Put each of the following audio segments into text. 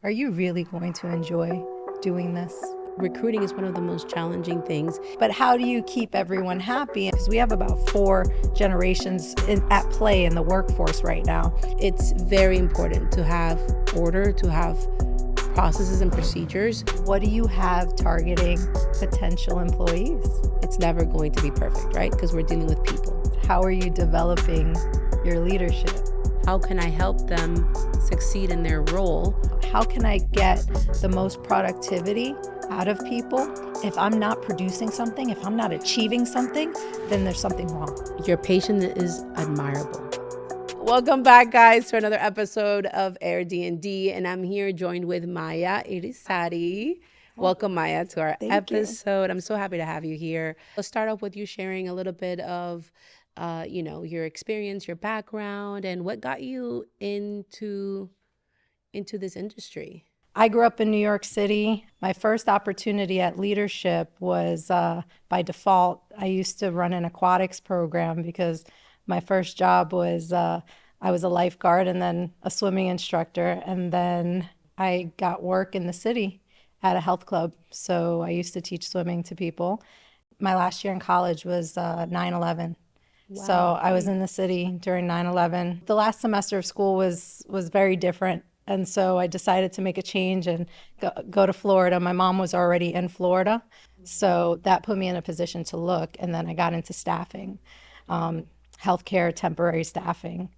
Are you really going to enjoy doing this? Recruiting is one of the most challenging things. But how do you keep everyone happy? Because we have about 4 generations at play in the workforce right now. It's very important to have order, to have processes and procedures. What do you have targeting potential employees? It's never going to be perfect, right? Because we're dealing with people. How are you developing your leadership? How can I help them succeed in their role? How can I get the most productivity out of people? If I'm not producing something, if I'm not achieving something, then there's something wrong. Your patience is admirable. Welcome back, guys, to another episode of AirDnD, and I'm here joined with Maya Irizarry. Welcome, Maya, to our episode. I'm so happy to have you here. Let's start off with you sharing a little bit of your experience, your background, and what got you into this industry. I grew up in New York City. My first opportunity at leadership was by default. I used to run an aquatics program because my first job was I was a lifeguard and then a swimming instructor. And then I got work in the city at a health club. So I used to teach swimming to people. My last year in college was 9/11. Wow. So I was in the city during 9/11. The last semester of school was very different. And so I decided to make a change and go to Florida. My mom was already in Florida. So that put me in a position to look. And then I got into staffing, healthcare, temporary staffing.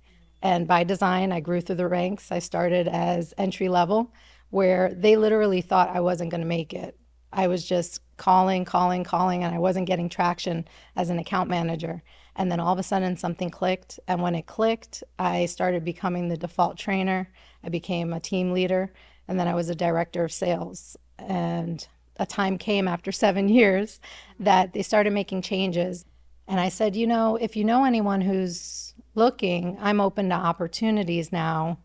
And by design, I grew through the ranks. I started as entry level, where they literally thought I wasn't going to make it. I was just calling, and I wasn't getting traction as an account manager. And then all of a sudden something clicked. And when it clicked, I started becoming the default trainer. I became a team leader. And then I was a director of sales. And a time came after 7 years that they started making changes. And I said, if you know anyone who's looking, I'm open to opportunities now.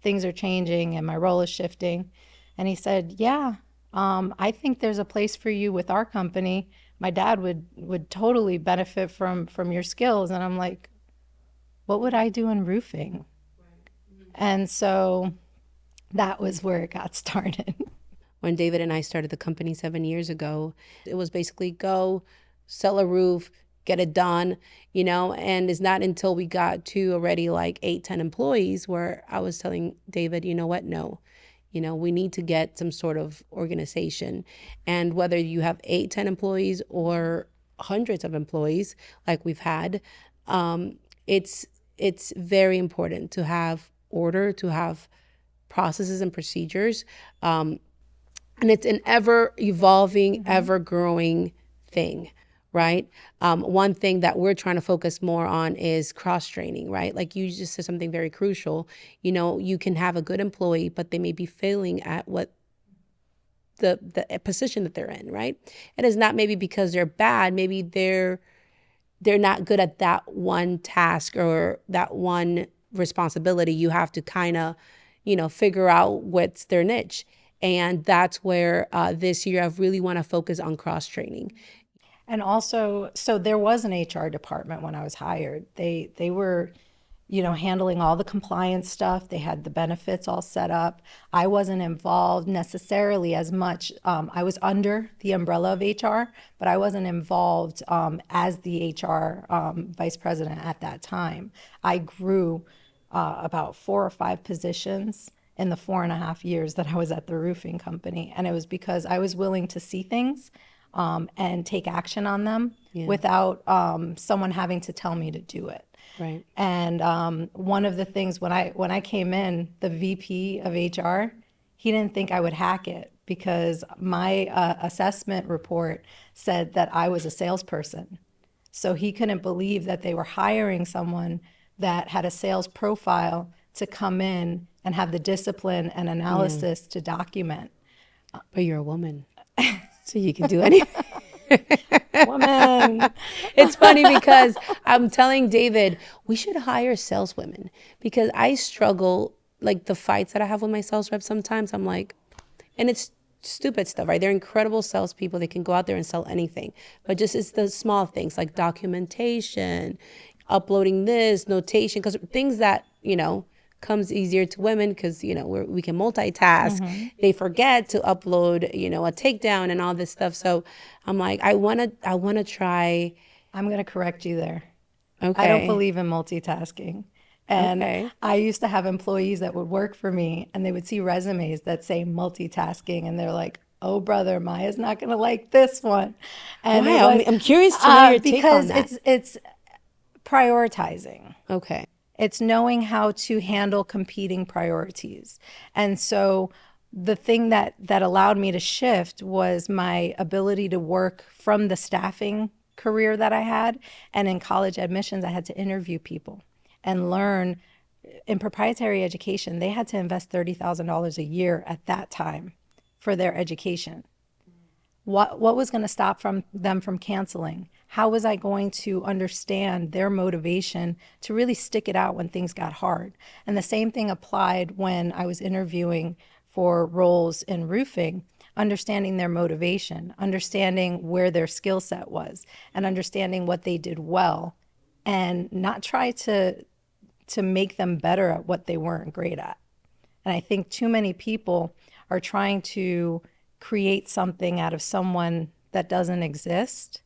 Things are changing and my role is shifting. And he said, yeah, I think there's a place for you with our company. My dad would totally benefit from your skills. And I'm like, what would I do in roofing? And so that was where it got started. When David and I started the company 7 years ago, it was basically go, sell a roof, get it done, and it's not until we got to already like 8-10 employees where I was telling David, you know what, no. We need to get some sort of organization. And whether you have 8-10 employees or hundreds of employees like we've had, it's very important to have order, to have processes and procedures. And it's an ever evolving, ever growing thing. Right? One thing that we're trying to focus more on is cross-training, right? Like you just said something very crucial. You can have a good employee, but they may be failing at what the position that they're in, right? And it's not maybe because they're bad. Maybe they're not good at that one task or that one responsibility. You have to kind of, figure out what's their niche. And that's where this year I really want to focus on cross-training. And also, so there was an HR department when I was hired. They were, handling all the compliance stuff. They had the benefits all set up. I wasn't involved necessarily as much. I was under the umbrella of HR, but I wasn't involved as the HR vice president at that time. I grew about 4 or 5 positions in the 4.5 years that I was at the roofing company. And it was because I was willing to see things and take action on them without someone having to tell me to do it. Right. And one of the things when I came in, the VP of HR, he didn't think I would hack it because my assessment report said that I was a salesperson. So he couldn't believe that they were hiring someone that had a sales profile to come in and have the discipline and analysis to document. But you're a woman. So you can do anything. Woman. It's funny because I'm telling David, we should hire saleswomen because I struggle, like the fights that I have with my sales reps sometimes, I'm like, and it's stupid stuff, right? They're incredible salespeople. They can go out there and sell anything. But just it's the small things like documentation, uploading this, notation, because things that, comes easier to women because, we can multitask. They forget to upload, a takedown and all this stuff. So I'm like, I want to try. I'm going to correct you there. I don't Okay. believe in multitasking. And Okay. I used to have employees that would work for me and they would see resumes that say multitasking and they're like, oh, brother, Maya's not going to like this one. And Why? it was I'm curious to know your take on because that. it's prioritizing. Okay. It's knowing how to handle competing priorities. And so the thing that allowed me to shift was my ability to work from the staffing career that I had. And in college admissions, I had to interview people and learn. In proprietary education, they had to invest $30,000 a year at that time for their education. What was going to stop them from canceling? How was I going to understand their motivation to really stick it out when things got hard? And the same thing applied when I was interviewing for roles in roofing, understanding their motivation, understanding where their skill set was, and understanding what they did well, and not try to make them better at what they weren't great at. And I think too many people are trying to create something out of someone that doesn't exist,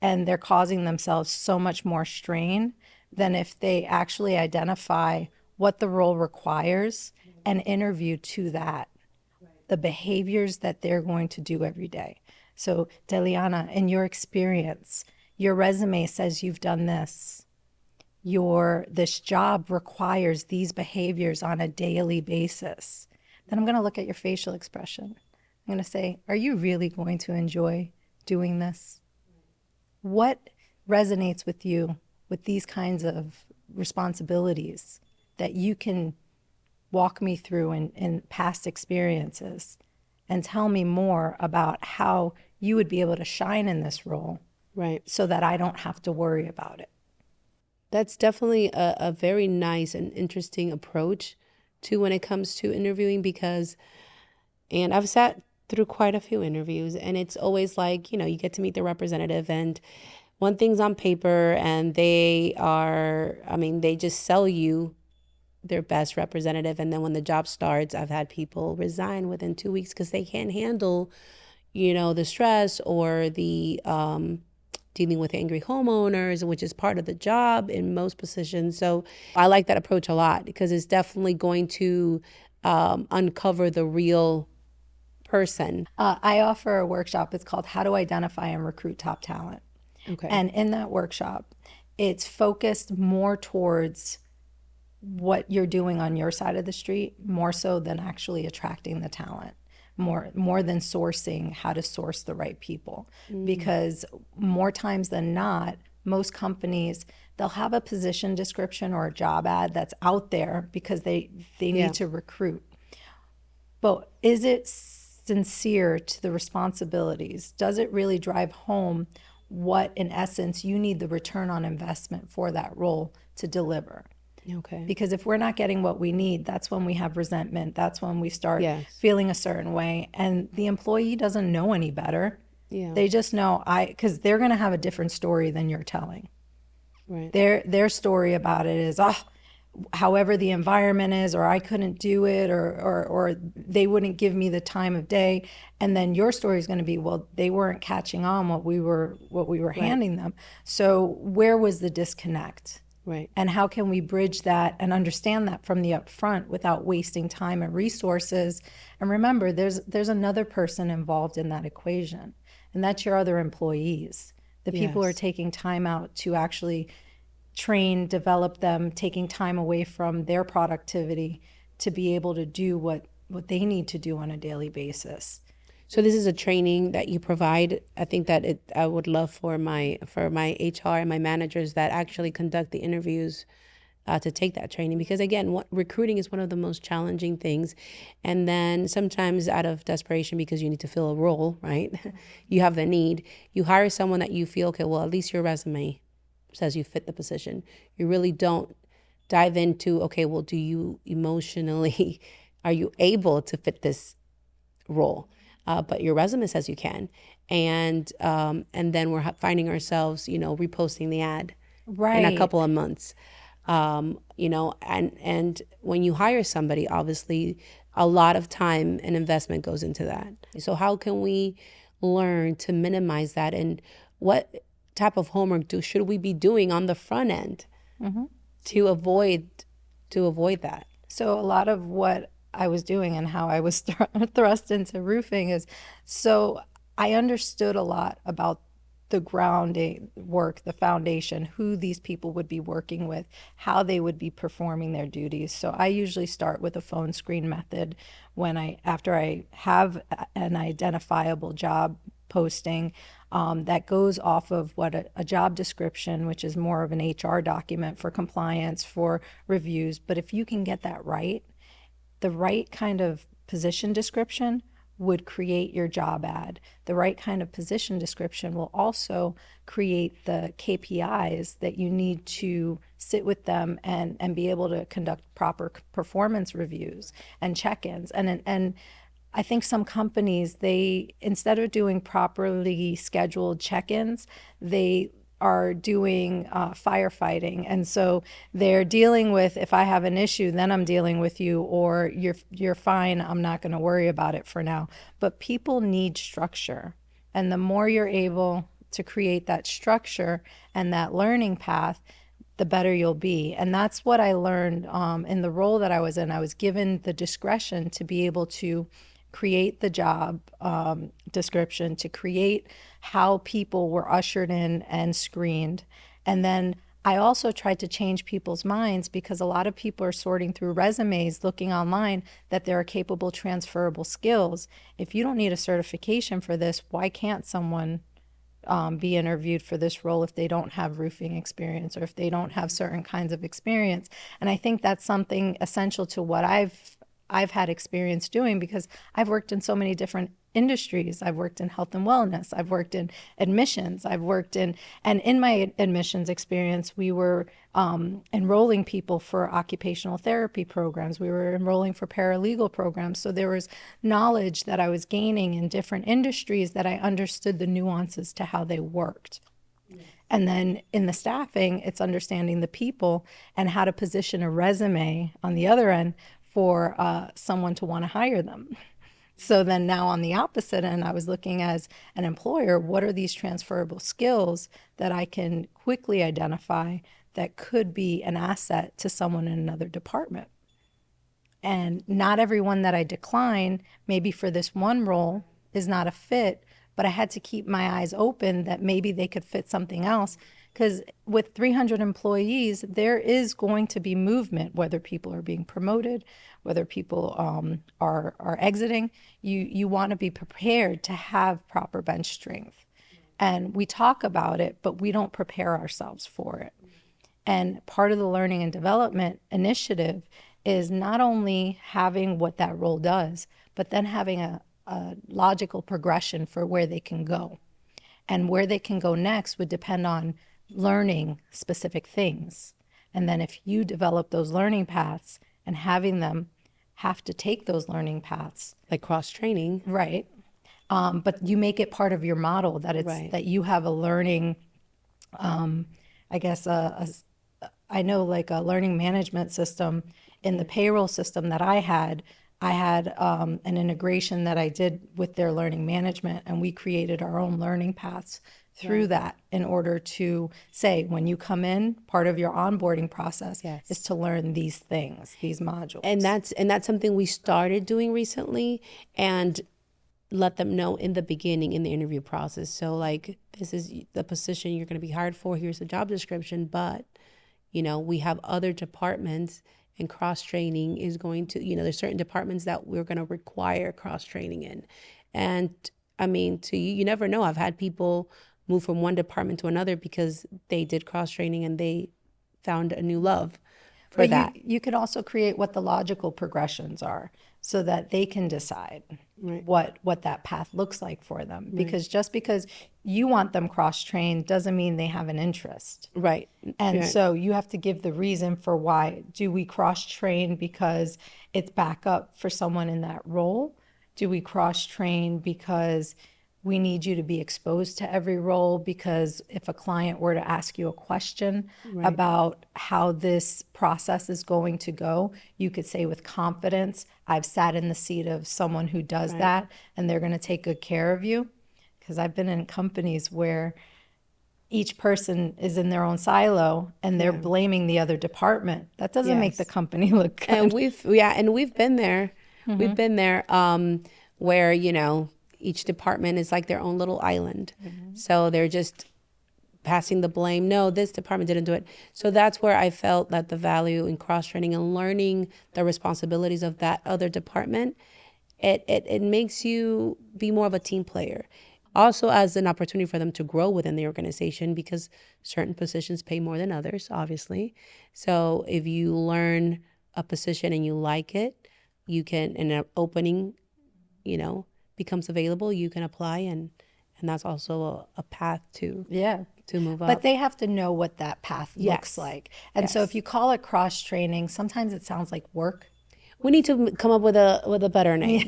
and they're causing themselves so much more strain than if they actually identify what the role requires and interview to that, the behaviors that they're going to do every day. So, Deliana, in your experience, your resume says you've done this. This job requires these behaviors on a daily basis. Then I'm going to look at your facial expression. I'm going to say, are you really going to enjoy doing this? What resonates with you with these kinds of responsibilities that you can walk me through in past experiences and tell me more about how you would be able to shine in this role, Right. so that I don't have to worry about it? That's definitely a very nice and interesting approach to when it comes to interviewing and I've sat through quite a few interviews and it's always like, you get to meet the representative and one thing's on paper and they just sell you their best representative. And then when the job starts, I've had people resign within 2 weeks because they can't handle, the stress or the, dealing with angry homeowners, which is part of the job in most positions. So I like that approach a lot because it's definitely going to uncover the real person. I offer a workshop. It's called How to Identify and Recruit Top Talent. Okay. And in that workshop, it's focused more towards what you're doing on your side of the street, more so than actually attracting the talent, more than sourcing how to source the right people. Because more times than not, most companies, they'll have a position description or a job ad that's out there because they need to recruit. But is it sincere to the responsibilities? Does it really drive home what, in essence, you need the return on investment for that role to deliver? Okay. Because if we're not getting what we need, that's when we have resentment. That's when we start feeling a certain way. And the employee doesn't know any better. Yeah. They just know because they're going to have a different story than you're telling. Right. Their story about it is, however the environment is, or I couldn't do it, or they wouldn't give me the time of day. And then your story is going to be, well, they weren't catching on what we were handing them. So where was the disconnect? Right. And how can we bridge that and understand that from the upfront without wasting time and resources? And remember, there's another person involved in that equation, and that's your other employees, the people who are taking time out to actually train, develop them, taking time away from their productivity to be able to do what they need to do on a daily basis. So this is a training that you provide. I think that I would love for my HR and my managers that actually conduct the interviews to take that training, because again, recruiting is one of the most challenging things. And then sometimes out of desperation, because you need to fill a role, right? You have the need. You hire someone that you feel, okay, well, at least your resume says you fit the position. You really don't dive into, okay, well, do you emotionally, are you able to fit this role? But your resume says you can, and then we're finding ourselves, reposting the ad in a couple of months. And when you hire somebody, obviously a lot of time and investment goes into that. So how can we learn to minimize that, and what type of homework should we be doing on the front end to avoid that? So a lot of what I was doing and how I was thrust into roofing is, so I understood a lot about the grounding work, the foundation, who these people would be working with, how they would be performing their duties. So I usually start with a phone screen method after I have an identifiable job posting that goes off of what a job description, which is more of an HR document for compliance, for reviews. But if you can get that right, the right kind of position description would create your job ad. The right kind of position description will also create the KPIs that you need to sit with them and be able to conduct proper performance reviews and check-ins. And I think some companies, they, instead of doing properly scheduled check-ins, they are doing firefighting. And so they're dealing with, if I have an issue, then I'm dealing with you, or you're fine, I'm not going to worry about it for now. But people need structure. And the more you're able to create that structure and that learning path, the better you'll be. And that's what I learned in the role that I was in. I was given the discretion to be able to create the job description, to create how people were ushered in and screened. And then I also tried to change people's minds, because a lot of people are sorting through resumes, looking online, that there are capable transferable skills. If you don't need a certification for this, why can't someone be interviewed for this role if they don't have roofing experience, or if they don't have certain kinds of experience? And I think that's something essential to what I've had experience doing, because I've worked in so many different industries. I've worked in health and wellness. I've worked in admissions. And in my admissions experience, we were enrolling people for occupational therapy programs. We were enrolling for paralegal programs. So there was knowledge that I was gaining in different industries, that I understood the nuances to how they worked. And then in the staffing, it's understanding the people and how to position a resume on the other end for someone to want to hire them. So then now on the opposite end, I was looking as an employer, what are these transferable skills that I can quickly identify that could be an asset to someone in another department? And not everyone that I decline, maybe for this one role, is not a fit, but I had to keep my eyes open that maybe they could fit something else. Because with 300 employees, there is going to be movement, whether people are being promoted, whether people are exiting. You want to be prepared to have proper bench strength. And we talk about it, but we don't prepare ourselves for it. And part of the learning and development initiative is not only having what that role does, but then having a logical progression for where they can go. And where they can go next would depend on learning specific things. And then if you develop those learning paths and having them have to take those learning paths, like cross training, right? But you make it part of your model, that it's right, that you have a learning, I guess, I know, like a learning management system in the payroll system that I had an integration that I did with their learning management, and we created our own learning paths through that, in order to say, when you come in, part of your onboarding process is to learn these things, these modules. And that's something we started doing recently, and let them know in the beginning, in the interview process. So like, this is the position you're going to be hired for. Here's the job description, but we have other departments, and cross training is going to, there's certain departments that we're going to require cross training in. And I mean, you never know. I've had people move from one department to another because they did cross training and they found a new love for that. You could also create what the logical progressions are, so that they can decide what that path looks like for them. Because just because you want them cross-trained doesn't mean they have an interest. Right. And so you have to give the reason for why. Do we cross-train because it's backup for someone in that role? Do we cross-train because We need you to be exposed to every role, because if a client were to ask you a question about how this process is going to go, you could say with confidence, I've sat in the seat of someone who does that, and they're going to take good care of you. Because I've been in companies where each person is in their own silo and they're blaming the other department. That doesn't make the company look good. And we've been there. We've been there where, you know, each department is like their own little island. So they're just passing the blame. No, this department didn't do it. So that's where I felt that the value in cross-training and learning the responsibilities of that other department, it makes you be more of a team player. Also as an opportunity for them to grow within the organization, because certain positions pay more than others, obviously. So if you learn a position and you like it, you can, and an opening, you know, becomes available, you can apply, and that's also a path to move up. But they have to know what that path looks like. And so if you call it cross training, sometimes it sounds like work. We need to come up with a better name.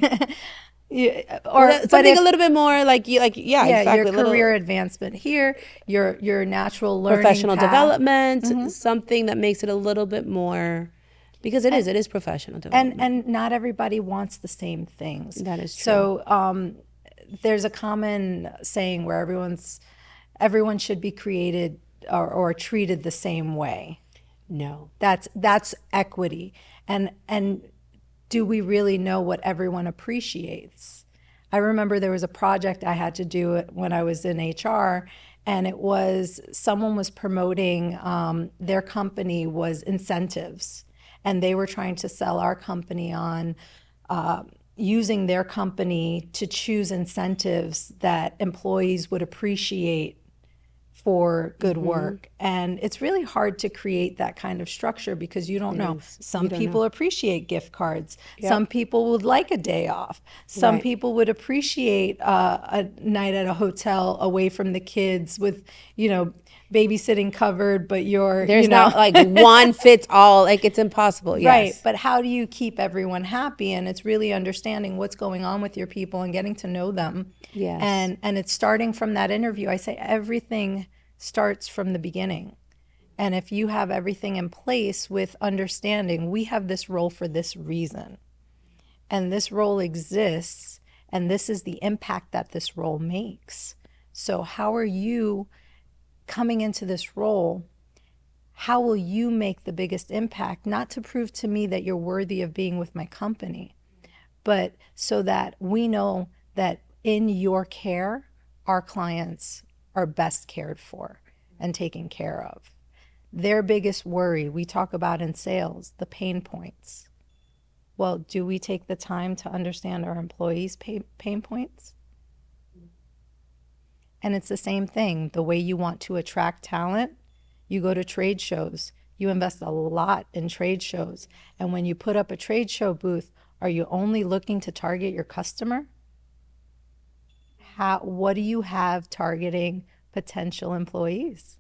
Or something a little bit more like exactly. Your career advancement here, your natural learning professional path. development, something that makes it a little bit more, because it is professional development. And not everybody wants the same things. That is true. So there's a common saying where everyone should be created or treated the same way. No. That's equity. And do we really know what everyone appreciates? I remember there was a project I had to do when I was in HR, and it was someone was promoting their company was incentives, and they were trying to sell our company on using their company to choose incentives that employees would appreciate for good work. And it's really hard to create that kind of structure, because you don't know. Some people appreciate gift cards. Some people would like a day off. Some people would appreciate a night at a hotel away from the kids with, you know, babysitting covered, but there's not like one fits all, like it's impossible. Yes. Right. But how do you keep everyone happy? And it's really understanding what's going on with your people and getting to know them. Yes. And it's starting from that interview. I say everything starts from the beginning. And if you have everything in place with understanding, we have this role for this reason, and this role exists, and this is the impact that this role makes. So how are you coming into this role? How will you make the biggest impact? Not to prove to me that you're worthy of being with my company, but so that we know that in your care, our clients are best cared for and taken care of. Their biggest worry, we talk about in sales, the pain points. Well, do we take the time to understand our employees' pain points? And it's the same thing. The way you want to attract talent, you go to trade shows. You invest a lot in trade shows. And when you put up a trade show booth, are you only looking to target your customer? What do you have targeting potential employees?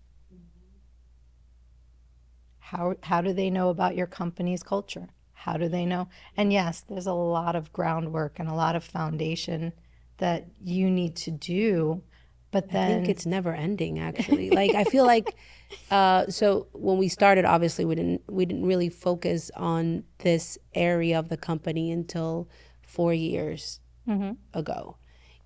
How do they know about your company's culture? How do they know? And yes, there's a lot of groundwork and a lot of foundation that you need to do. But then I think it's never ending, actually. Like, I feel like, so when we started, obviously we didn't really focus on this area of the company until 4 years ago.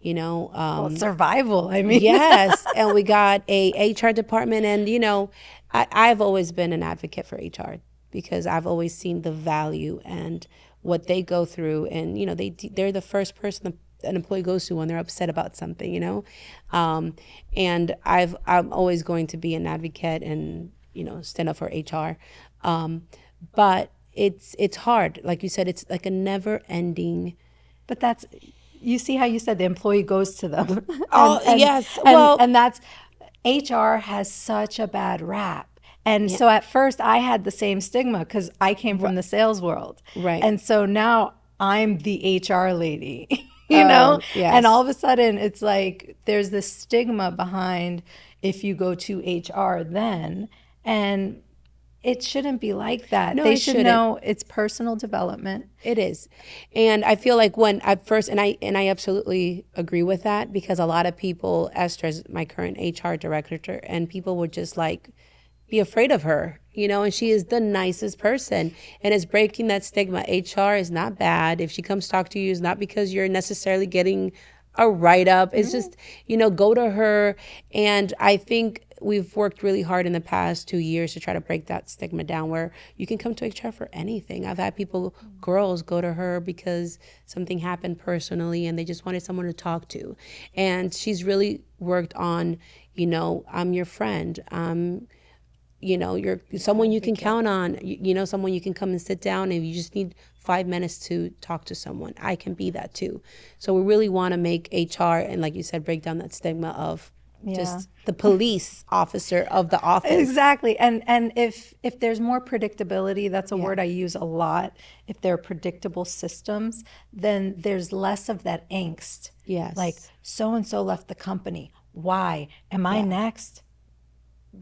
You know, survival. I mean, yes. And we got a HR department, and you know, I've always been an advocate for HR, because I've always seen the value and what they go through, and you know, they're the first person an employee goes to when they're upset about something, you know, and I'm always going to be an advocate and, you know, stand up for HR, but it's hard, like you said, it's like a never ending. But that's, you see how you said the employee goes to them. Yes. And that's, HR has such a bad rap. And so at first I had the same stigma because I came from the sales world. Right. And so now I'm the HR lady, you know? Yes. And all of a sudden it's like there's this stigma behind if you go to HR then. And it shouldn't be like that. No, They it should shouldn't. know it's personal development. It is. And I feel like when at first, and I absolutely agree with that, because a lot of people, Esther is my current HR director, and people would just like be afraid of her, and she is the nicest person. And it's breaking that stigma. HR is not bad. If she comes talk to you, it's not because you're necessarily getting a write up. It's just, go to her. And I think we've worked really hard in the past 2 years to try to break that stigma down, where you can come to HR for anything. I've had girls go to her because something happened personally and they just wanted someone to talk to. And she's really worked on, I'm your friend. You're someone you can count on, someone you can come and sit down, and you just need 5 minutes to talk to someone. I can be that too. So we really want to make HR, and like you said, break down that stigma of just the police officer of the office. Exactly. And if there's more predictability, that's a word I use a lot. If there are predictable systems, then there's less of that angst. Yes. Like, so and so left the company. Why? Am I next?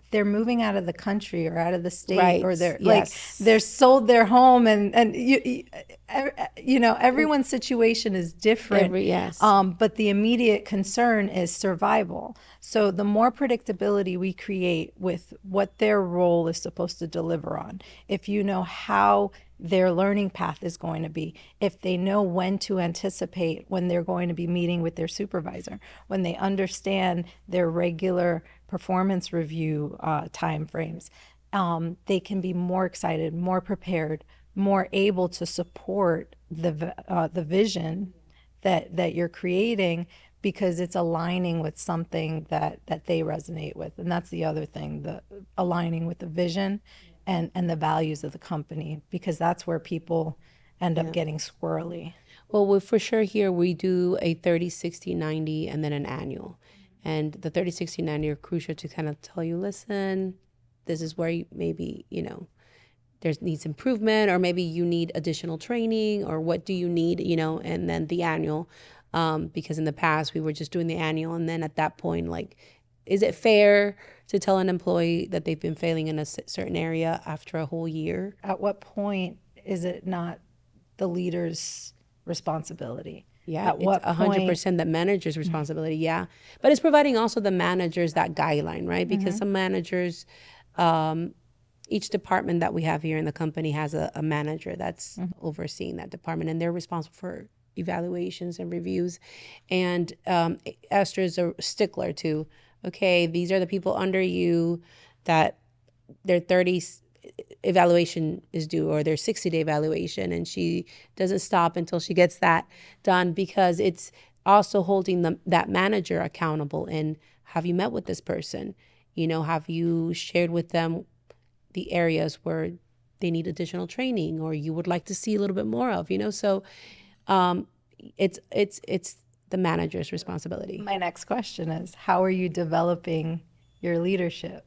They're moving out of the country or out of the state, Right. or they're Yes. they're sold their home, and everyone's situation is different. Yes. But the immediate concern is survival. So the more predictability we create with what their role is supposed to deliver on, if you know how their learning path is going to be, if they know when to anticipate when they're going to be meeting with their supervisor, when they understand their regular performance review timeframes, they can be more excited, more prepared, more able to support the vision that you're creating, because it's aligning with something that they resonate with. And that's the other thing, the aligning with the vision and the values of the company, because that's where people end up getting squirrely. Well, for sure here we do a 30, 60, 90, and then an annual. And the 30, 60, 90 are crucial to kind of tell you, listen, this is where you maybe, there needs improvement, or maybe you need additional training, or what do you need, and then the annual. Because in the past we were just doing the annual, and then at that point, like, is it fair to tell an employee that they've been failing in a certain area after a whole year? At what point is it not the leader's responsibility? Yeah, At what it's 100% the manager's responsibility. Yeah, but it's providing also the managers that guideline, right? Because some managers, each department that we have here in the company has a manager that's overseeing that department, and they're responsible for evaluations and reviews. And Esther is a stickler to, okay, these are the people under you that their 30 evaluation is due, or their 60-day evaluation, and she doesn't stop until she gets that done, because it's also holding that manager accountable. And have you met with this person? Have you shared with them the areas where they need additional training, or you would like to see a little bit more of? So it's the manager's responsibility. My next question is, how are you developing your leadership?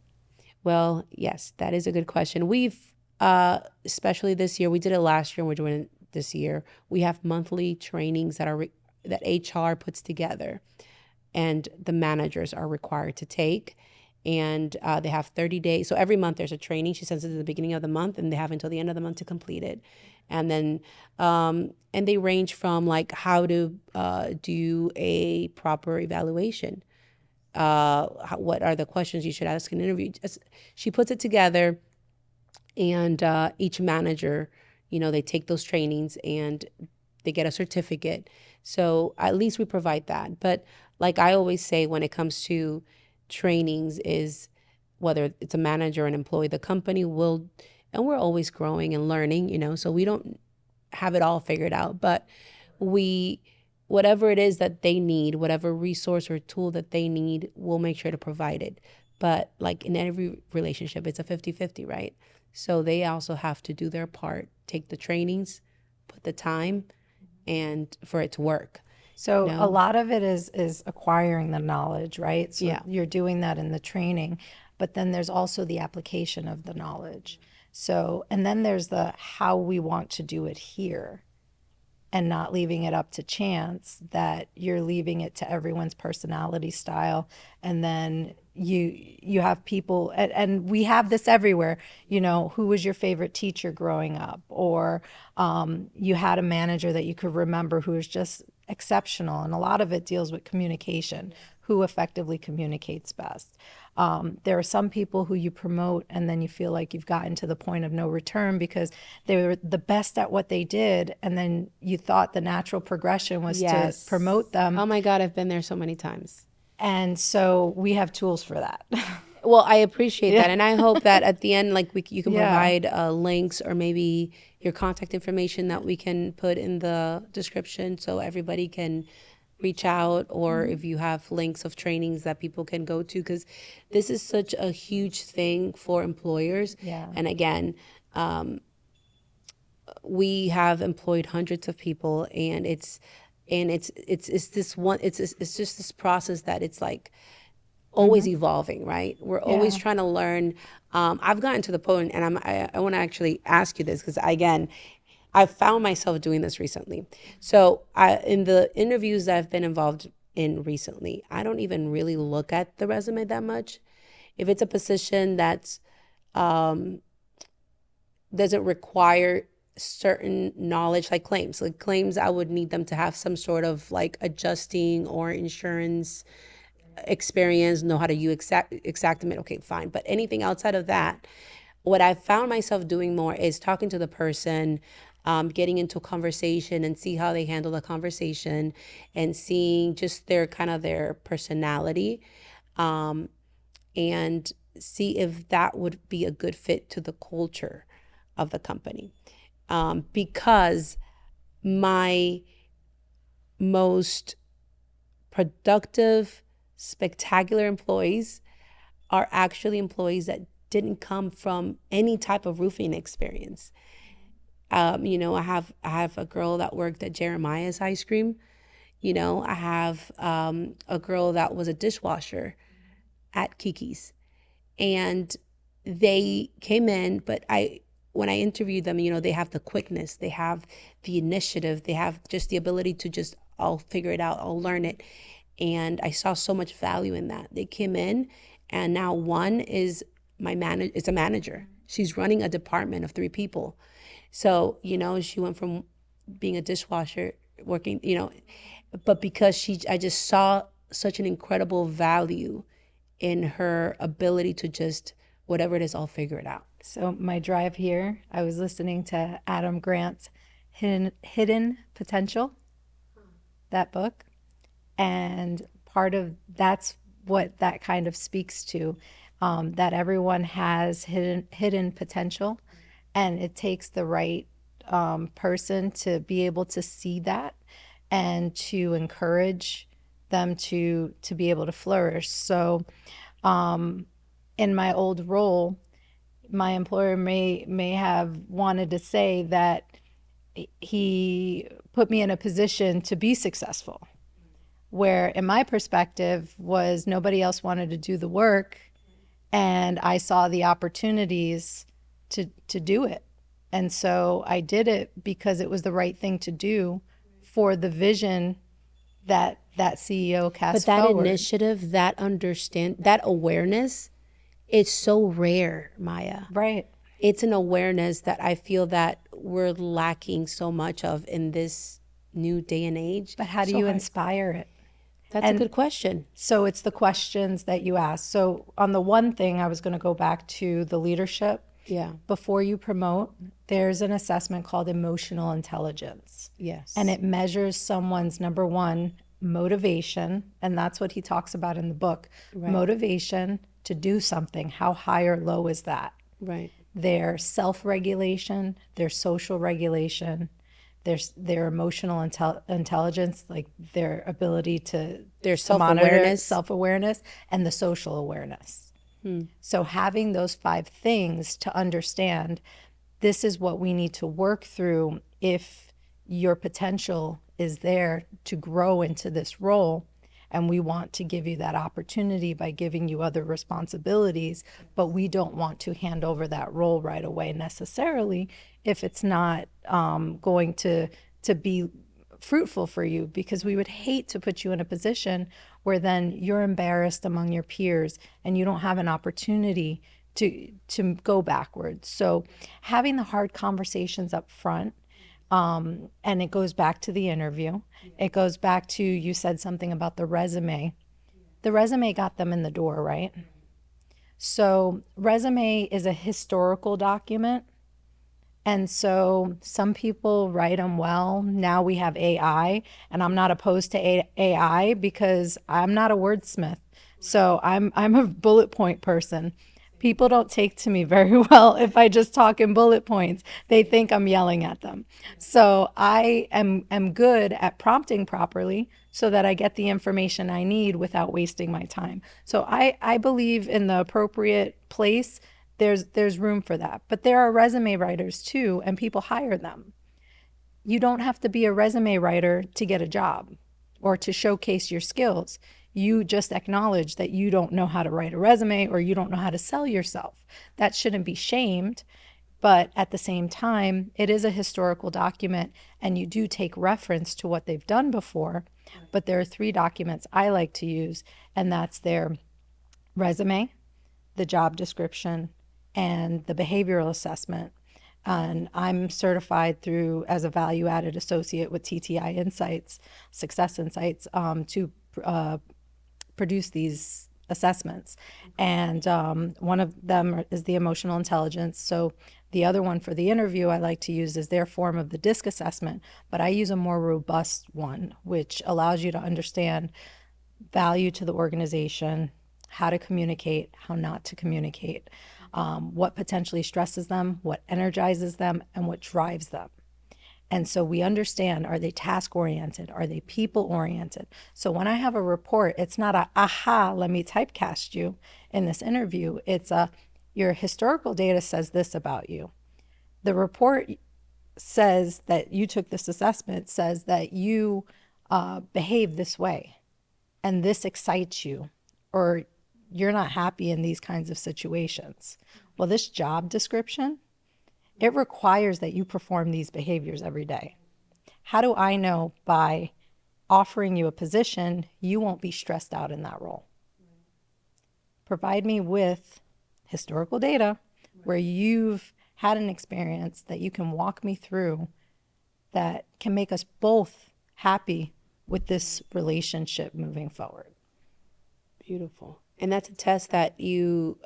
Well, yes, that is a good question. We've, especially this year, we did it last year and we're doing it this year. We have monthly trainings that HR puts together, and the managers are required to take. And they have 30 days. So every month there's a training. She sends it at the beginning of the month, and they have until the end of the month to complete it. And then, and they range from like how to do a proper evaluation. What are the questions you should ask in an interview? She puts it together, and each manager, they take those trainings and they get a certificate. So at least we provide that. But like I always say, when it comes to trainings, is whether it's a manager or an employee, the company will, and we're always growing and learning, so we don't have it all figured out, but whatever it is that they need, whatever resource or tool that they need, we'll make sure to provide it. But like in every relationship, it's a 50-50, right? So they also have to do their part, take the trainings, put the time, and for it to work. So a lot of it is acquiring the knowledge, right? So you're doing that in the training, but then there's also the application of the knowledge. So, and then there's the how we want to do it here, and not leaving it up to chance, that you're leaving it to everyone's personality style. And then, you have people, and we have this everywhere, who was your favorite teacher growing up, or you had a manager that you could remember who was just exceptional, and a lot of it deals with communication, who effectively communicates best. There are some people who you promote and then you feel like you've gotten to the point of no return because they were the best at what they did, and then you thought the natural progression was to promote them. Oh my God, I've been there so many times. And so we have tools for that. Well, I appreciate that. And I hope that at the end, like you can Yeah. provide links or maybe your contact information that we can put in the description so everybody can reach out, or if you have links of trainings that people can go to, because this is such a huge thing for employers. Yeah. And again, we have employed hundreds of people, and it's this one, it's just this process that it's like always evolving, right? We're always Yeah. trying to learn. I've gotten to the point, and I want to actually ask you this because again, I've found myself doing this recently. So in the interviews that I've been involved in recently, I don't even really look at the resume that much. If it's a position that's doesn't require certain knowledge, like claims, I would need them to have some sort of like adjusting or insurance experience, know how to use Exactament. Okay, fine. But anything outside of that, what I've found myself doing more is talking to the person, getting into a conversation and see how they handle the conversation, and seeing just their personality, and see if that would be a good fit to the culture of the company. Because my most productive, spectacular employees are actually employees that didn't come from any type of roofing experience. I have a girl that worked at Jeremiah's Ice Cream. I have a girl that was a dishwasher at Kiki's, and they came in, but when I interviewed them, they have the quickness, they have the initiative, they have just the ability to just, I'll figure it out, I'll learn it. And I saw so much value in that. They came in, and now one is it's a manager. She's running a department of 3 people. So, she went from being a dishwasher, working, but because I just saw such an incredible value in her ability to just, whatever it is, I'll figure it out. So my drive here, I was listening to Adam Grant's Hidden Potential, that book. And part of that's what that kind of speaks to, that everyone has hidden potential, and it takes the right person to be able to see that and to encourage them to be able to flourish. So in my old role, my employer may have wanted to say that he put me in a position to be successful, where in my perspective was nobody else wanted to do the work, and I saw the opportunities to do it. And so I did it because it was the right thing to do for the vision that CEO cast But that forward. initiative, that awareness, it's so rare, Maya. Right. It's an awareness that I feel that we're lacking so much of in this new day and age. But how do you inspire it? That's a good question. So it's the questions that you ask. So on the one thing, I was going to go back to the leadership. Yeah. Before you promote, there's an assessment called emotional intelligence. Yes. And it measures someone's, number one, motivation. And that's what he talks about in the book. Right. Motivation to do something. How high or low is that? Right. Their self-regulation, their social regulation, their emotional intelligence, like their ability to Their monitor self-awareness. self-awareness, and the social awareness. So having those 5 things to understand, this is what we need to work through if your potential is there to grow into this role. And we want to give you that opportunity by giving you other responsibilities, but we don't want to hand over that role right away necessarily if it's not going to be fruitful for you, because we would hate to put you in a position where then you're embarrassed among your peers and you don't have an opportunity to go backwards. So having the hard conversations up front, and it goes back to the interview. It goes back to, you said something about the resume. The resume got them in the door, right? So resume is a historical document. And so some people write them well. Now we have AI, and I'm not opposed to AI because I'm not a wordsmith. So I'm a bullet point person. People don't take to me very well if I just talk in bullet points. They think I'm yelling at them. So I am good at prompting properly so that I get the information I need without wasting my time. So I believe in the appropriate place. There's room for that. But there are resume writers too, and people hire them. You don't have to be a resume writer to get a job or to showcase your skills. You just acknowledge that you don't know how to write a resume or you don't know how to sell yourself. That shouldn't be shamed. But at the same time, it is a historical document, and you do take reference to what they've done before. But there are 3 documents I like to use, and that's their resume, the job description, and the behavioral assessment. And I'm certified through as a value-added associate with TTI Insights, Success Insights, to produce these assessments. And one of them is the emotional intelligence. So the other one for the interview I like to use is their form of the DISC assessment, but I use a more robust one, which allows you to understand value to the organization, how to communicate, how not to communicate, what potentially stresses them, what energizes them, and what drives them. And so we understand, are they task oriented? Are they people oriented? So when I have a report, it's not a, aha, let me typecast you in this interview. It's a, your historical data says this about you. The report says that you took this assessment, says that you behave this way, and this excites you, or you're not happy in these kinds of situations. Well, this job description, it requires that you perform these behaviors every day. How do I know by offering you a position, you won't be stressed out in that role? Provide me with historical data where you've had an experience that you can walk me through that can make us both happy with this relationship moving forward. Beautiful. And that's a test that you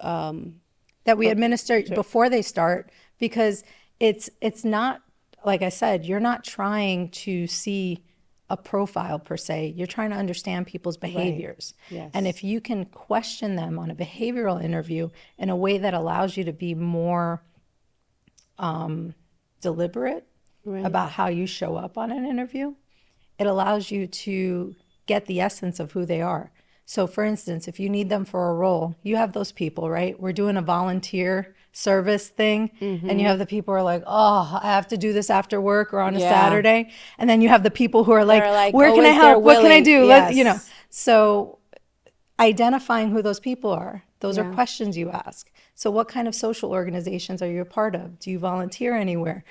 that we administer before they start, because it's not, like I said, you're not trying to see a profile per se. You're trying to understand people's behaviors. Right. Yes. And if you can question them on a behavioral interview in a way that allows you to be more deliberate about how you show up on an interview, it allows you to get the essence of who they are. So for instance, if you need them for a role, you have those people, right? We're doing a volunteer service thing, and you have the people who are like, oh, I have to do this after work or on a Saturday. And then you have the people who are like, where can I help? What can I do? Yes. So identifying who those people are, those are questions you ask. So what kind of social organizations are you a part of? Do you volunteer anywhere?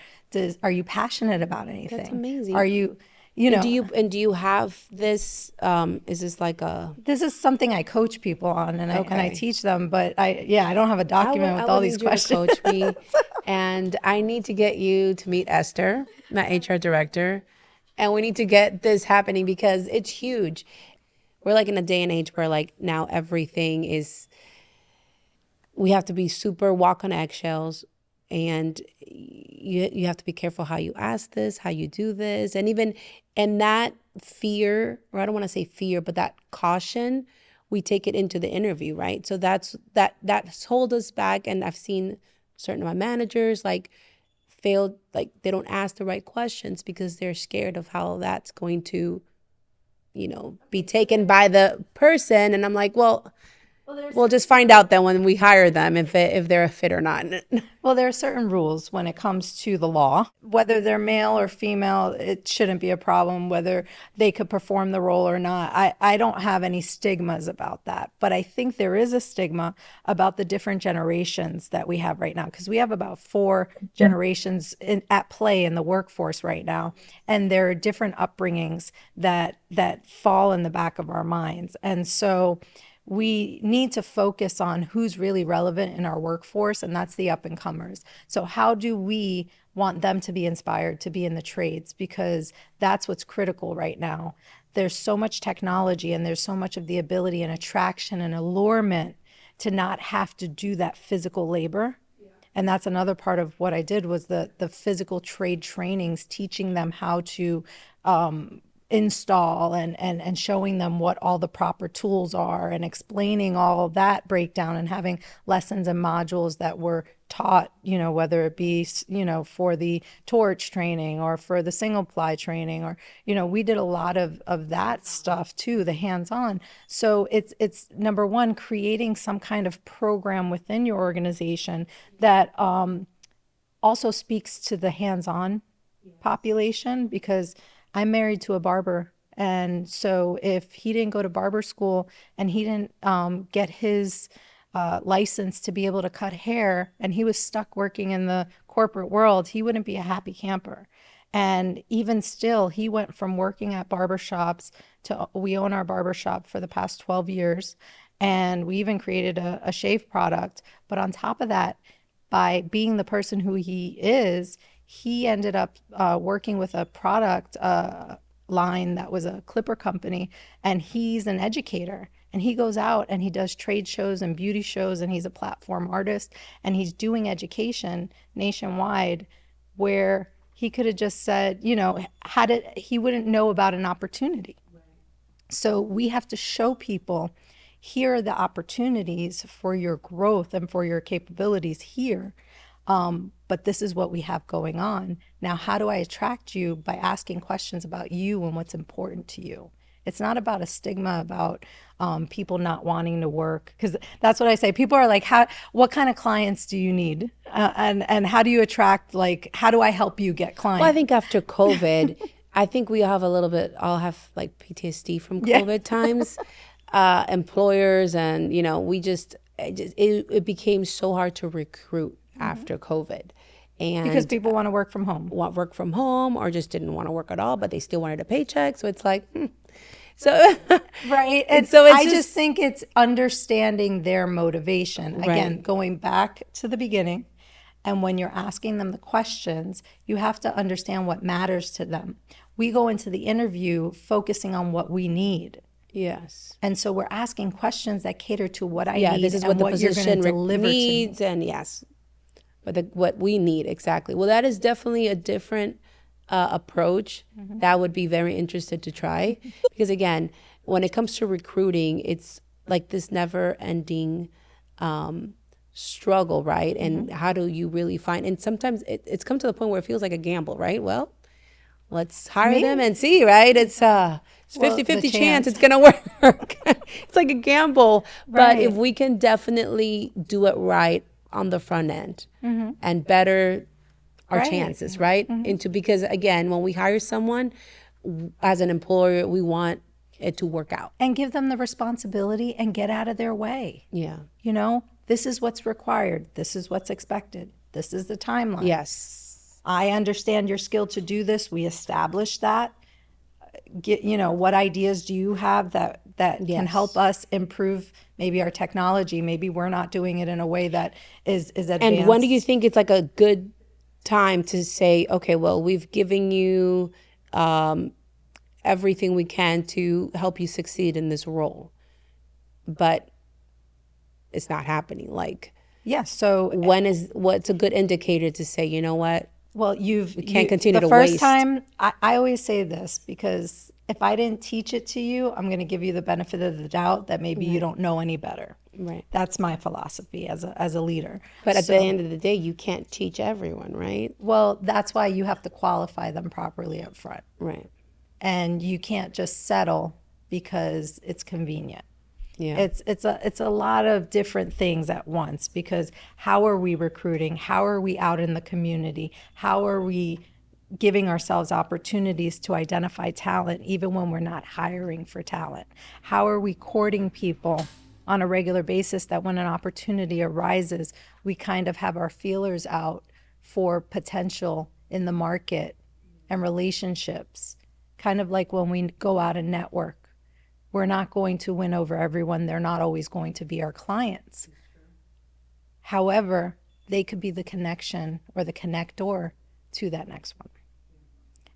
Are you passionate about anything? That's amazing. Are you... You know, do you have this? Is this like a? This is something I coach people on, and I teach them. But I don't have a document with all these questions. Coach me, and I need to get you to meet Esther, my HR director, and we need to get this happening because it's huge. We're like in a day and age where like now everything is. We have to be super walk on eggshells. And you have to be careful how you ask this, how you do this. And that fear, or I don't want to say fear, but that caution, we take it into the interview, right? So that's hold us back. And I've seen certain of my managers like failed, like they don't ask the right questions because they're scared of how that's going to, be taken by the person. And I'm like, well, We'll just find out then when we hire them if they're a fit or not. Well, there are certain rules when it comes to the law. Whether they're male or female, it shouldn't be a problem. Whether they could perform the role or not, I don't have any stigmas about that. But I think there is a stigma about the different generations that we have right now, because we have about four generations at play in the workforce right now, and there are different upbringings that fall in the back of our minds, and so we need to focus on who's really relevant in our workforce, and that's the up and comers. So how do we want them to be inspired to be in the trades? Because that's what's critical right now. There's so much technology, and there's so much of the ability and attraction and allurement to not have to do that physical labor. And that's another part of what I did, was the physical trade trainings, teaching them how to install, and showing them what all the proper tools are, and explaining all of that breakdown, and having lessons and modules that were taught, whether it be, for the torch training or for the single ply training, or, we did a lot of that stuff too, the hands-on. So it's number one, creating some kind of program within your organization that also speaks to the hands-on population, because I'm married to a barber. And so if he didn't go to barber school, and he didn't get his license to be able to cut hair, and he was stuck working in the corporate world, he wouldn't be a happy camper. And even still, he went from working at barbershops to, we own our barbershop for the past 12 years. And we even created a shave product. But on top of that, by being the person who he is, he ended up working with a product line that was a clipper company, and he's an educator, and he goes out and he does trade shows and beauty shows, and he's a platform artist, and he's doing education nationwide, where he could have just said, he wouldn't know about an opportunity. So we have to show people, here are the opportunities for your growth and for your capabilities here. But this is what we have going on. Now, how do I attract you? By asking questions about you and what's important to you. It's not about a stigma about people not wanting to work, because that's what I say. People are like, what kind of clients do you need? And how do you attract, how do I help you get clients? Well, I think after COVID, I think we have all have like PTSD from COVID times. Employers, and it became so hard to recruit after COVID. And because people want to work from home. Or just didn't want to work at all, but they still wanted a paycheck. So it's like, so right. And so I just think it's understanding their motivation. Again, going back to the beginning, and when you're asking them the questions, you have to understand what matters to them. We go into the interview focusing on what we need. Yes. And so we're asking questions that cater to what I need, this is what the position needs, to me. And yes, what we need exactly. Well, that is definitely a different approach that would be very interested to try, because again, when it comes to recruiting, it's like this never-ending struggle, right? And how do you really find? And sometimes it's come to the point where it feels like a gamble, right? Well, let's hire them and see, right? It's 50-50 chance it's going to work. It's like a gamble. Right. But if we can definitely do it right on the front end and better our chances, right? Because again, when we hire someone as an employer, we want it to work out. And give them the responsibility and get out of their way. Yeah. This is what's required. This is what's expected. This is the timeline. Yes. I understand your skill to do this. We established that. What ideas do you have that can help us improve maybe our technology? Maybe we're not doing it in a way that is advanced. And when do you think it's like a good time to say, okay, well, we've given you everything we can to help you succeed in this role, but it's not happening? So what's a good indicator to say, you know what? Well, we can't continue to waste. The first time, I always say this, because if I didn't teach it to you, I'm going to give you the benefit of the doubt that maybe you don't know any better. Right. That's my philosophy as a leader. But at the end of the day, you can't teach everyone, right? Well, that's why you have to qualify them properly up front. Right. And you can't just settle because it's convenient. Yeah. It's a lot of different things at once, because how are we recruiting? How are we out in the community? How are we giving ourselves opportunities to identify talent even when we're not hiring for talent? How are we courting people on a regular basis that when an opportunity arises, we kind of have our feelers out for potential in the market and relationships? Kind of like when we go out and network. We're not going to win over everyone. They're not always going to be our clients. However, they could be the connection or the connector to that next one.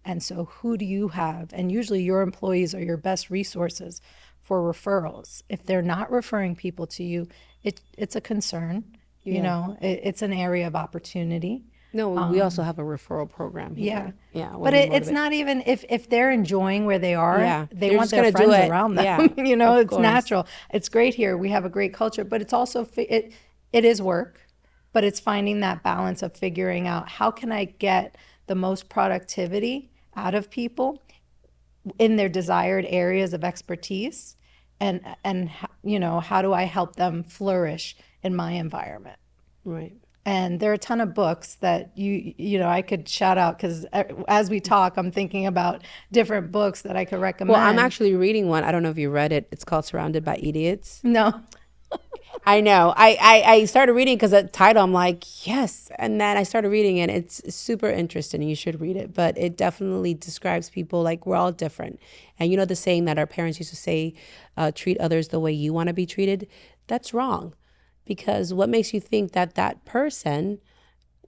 And so who do you have? And usually your employees are your best resources for referrals. If they're not referring people to you, it's a concern. You know, it's an area of opportunity. No, we also have a referral program here. Yeah. Yeah. But it's not even if they're enjoying where they are, Yeah, they they're want just their gonna do friends it. around them. Yeah, You know, of it's course. natural. It's great here. We have a great culture, but it's also, it is work, but it's finding that balance of figuring out how can I get the most productivity out of people in their desired areas of expertise, and you know, how do I help them flourish in my environment? Right. And there are a ton of books that you know I could shout out, because as we talk, I'm thinking about different books that I could recommend. Well, I'm actually reading one. I don't know if you read it. It's called Surrounded by Idiots. No. I know. I started reading because the title, I'm like, yes. And then I started reading it. It's super interesting. You should read it. But it definitely describes people like we're all different. And you know the saying that our parents used to say, treat others the way you want to be treated? That's wrong. Because what makes you think that that person,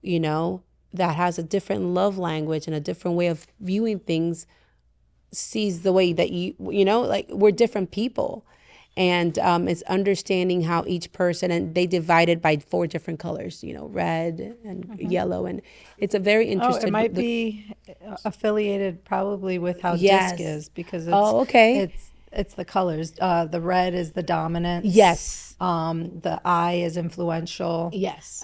you know, that has a different love language and a different way of viewing things sees the way that you know, like we're different people. And it's understanding how each person, and they divide it by 4 different colors, you know, red and yellow. And it's a very Oh, interesting. it might be affiliated probably with how Yes. DISC is, because okay. it's the colors. The red is the dominance. Yes. The I is influential. Yes.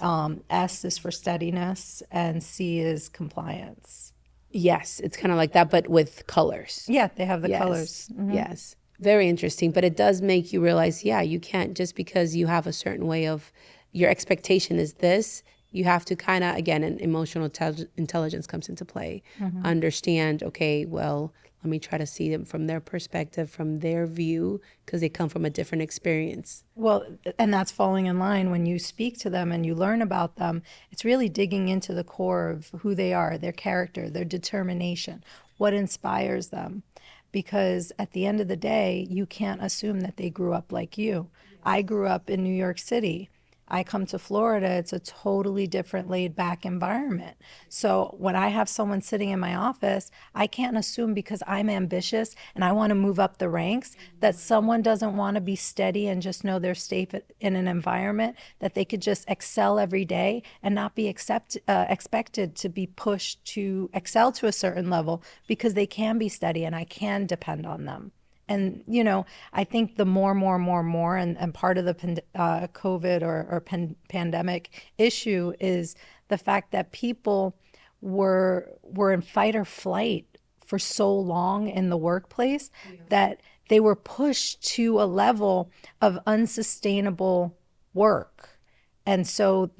S is for steadiness, and C is compliance. Yes. It's kind of like that, but with colors. Yeah, they have the Yes. colors. Yes. Very interesting. But it does make you realize, yeah, you can't just because you have a certain way of your expectation is this, you have to kind of, again, an emotional intelligence comes into play. Understand, okay, well, let me try to see them from their perspective, from their view, because they come from a different experience. Well, and that's falling in line when you speak to them and you learn about them. It's really digging into the core of who they are, their character, their determination, what inspires them. Because at the end of the day, you can't assume that they grew up like you. I grew up in New York City. I come to Florida, it's a totally different laid back environment. So when I have someone sitting in my office, I can't assume because I'm ambitious and I want to move up the ranks that someone doesn't want to be steady and just know they're safe in an environment that they could just excel every day and not be expected to be pushed to excel to a certain level, because they can be steady and I can depend on them. And, you know, I think the more, and part of the COVID or pandemic issue is the fact that people were in fight or flight for so long in the workplace that they were pushed to a level of unsustainable work. And so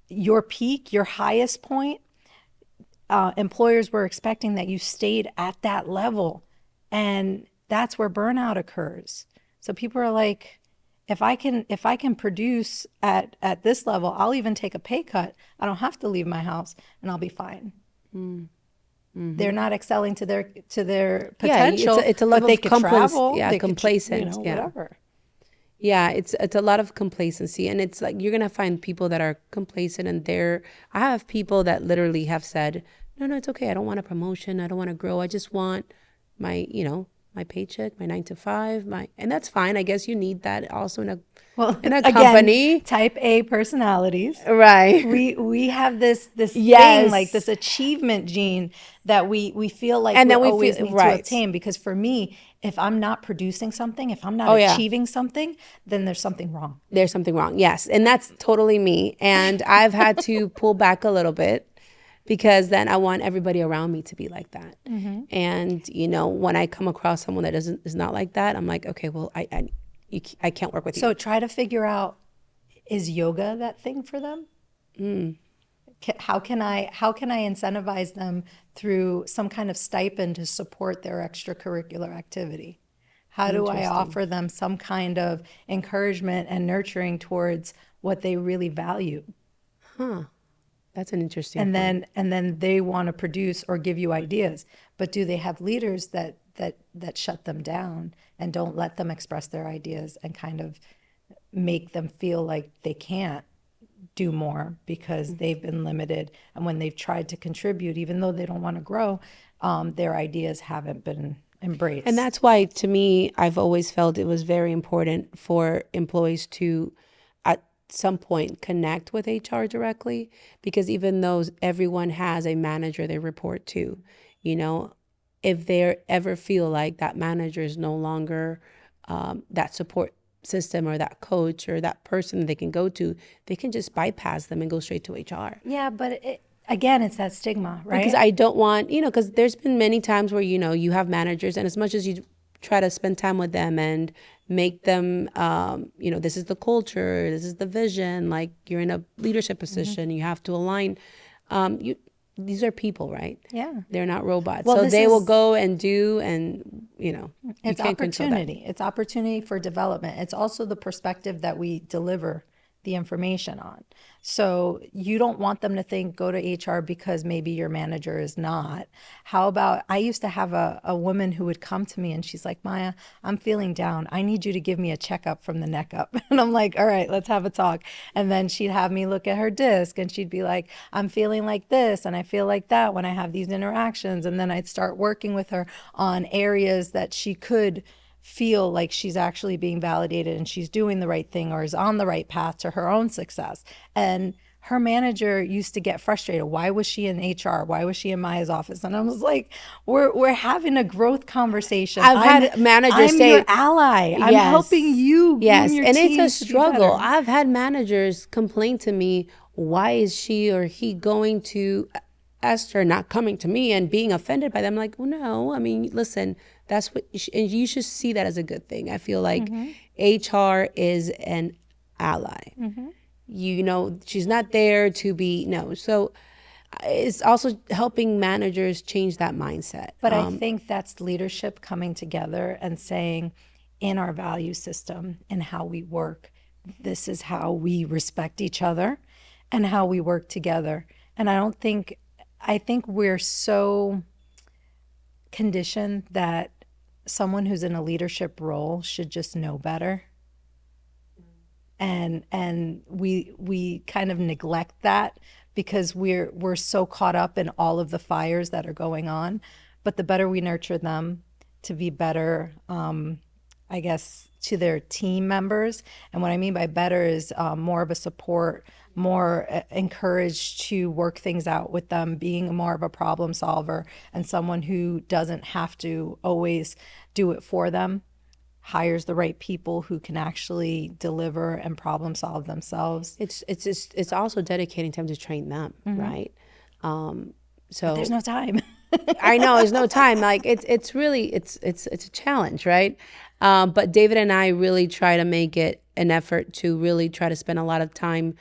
your peak, your highest point, employers were expecting that you stayed at that level. And that's where burnout occurs. So people are like, if I can produce at this level, I'll even take a pay cut. I don't have to leave my house and I'll be fine. They're not excelling to their potential. It's a level but they of could travel. Yeah, they complacent. Could, yeah. Whatever. Yeah, it's a lot of complacency, and it's like you're gonna find people that are complacent, and I have people that literally have said, no, it's okay. I don't want a promotion. I don't want to grow. I just want my paycheck, my 9 to 5, and that's fine. I guess you need that also in a again, company. Type A personalities. Right. We have this Yes. thing, like this achievement gene that we feel like And we then we always feel- need right. to obtain. Because for me, if I'm not producing something, if I'm not yeah. achieving something, then there's something wrong. There's something wrong. Yes. And that's totally me. And I've had to pull back a little bit because then I want everybody around me to be like that. Mm-hmm. And, when I come across someone that is not like that, I'm like, okay, well, I can't work with you. So try to figure out, is yoga that thing for them? How can I incentivize them through some kind of stipend to support their extracurricular activity? How do I offer them some kind of encouragement and nurturing towards what they really value? That's an interesting And point. then they want to produce or give you ideas, but do they have leaders that shut them down and don't let them express their ideas and kind of make them feel like they can't do more because they've been limited, and when they've tried to contribute, even though they don't want to grow, their ideas haven't been embraced. And that's why, to me, I've always felt it was very important for employees to, at some point, connect with HR directly, because even though everyone has a manager they report to, if they ever feel like that manager is no longer that support system or that coach or that person they can go to, they can just bypass them and go straight to HR. Yeah, but again, it's that stigma, right? Because I don't want, because there's been many times where, you have managers, and as much as you try to spend time with them and make them, this is the culture, this is the vision, like you're in a leadership position, you have to align. These are people, right? Yeah. They're not robots. Well, so they will go and do, and, it's opportunity. It's opportunity for development. It's also the perspective that we deliver the information on. So you don't want them to think, go to HR because maybe your manager is not. How about, I used to have a woman who would come to me and she's like, Maya, I'm feeling down. I need you to give me a checkup from the neck up. And I'm like, all right, let's have a talk. And then she'd have me look at her disc and she'd be like, I'm feeling like this and I feel like that when I have these interactions. And then I'd start working with her on areas that she could feel like she's actually being validated and she's doing the right thing or is on the right path to her own success. And her manager used to get frustrated. Why was she in HR? Why was she in Maya's office? And I was like, we're having a growth conversation. I've had managers I'm say, your ally. I'm helping you. Yes, your and it's team a to be struggle. better. I've had managers complain to me, why is she or he going to Esther, not coming to me and being offended by them? I'm like, well, no, I mean, listen, that's what, and you should see that as a good thing. I feel like HR is an ally. She's not there to be, no. So it's also helping managers change that mindset. But I think that's leadership coming together and saying, in our value system and how we work, this is how we respect each other and how we work together. And I think we're so conditioned that someone who's in a leadership role should just know better. And we kind of neglect that because we're so caught up in all of the fires that are going on. But the better we nurture them to be better, I guess, to their team members. And what I mean by better is more of a support, more encouraged to work things out with them, being more of a problem solver and someone who doesn't have to always do it for them, hires the right people who can actually deliver and problem solve themselves. It's also dedicating time to train them, right? So but there's no time. I know there's no time. Like it's really a challenge, right? But David and I really try to make it an effort to really try to spend a lot of time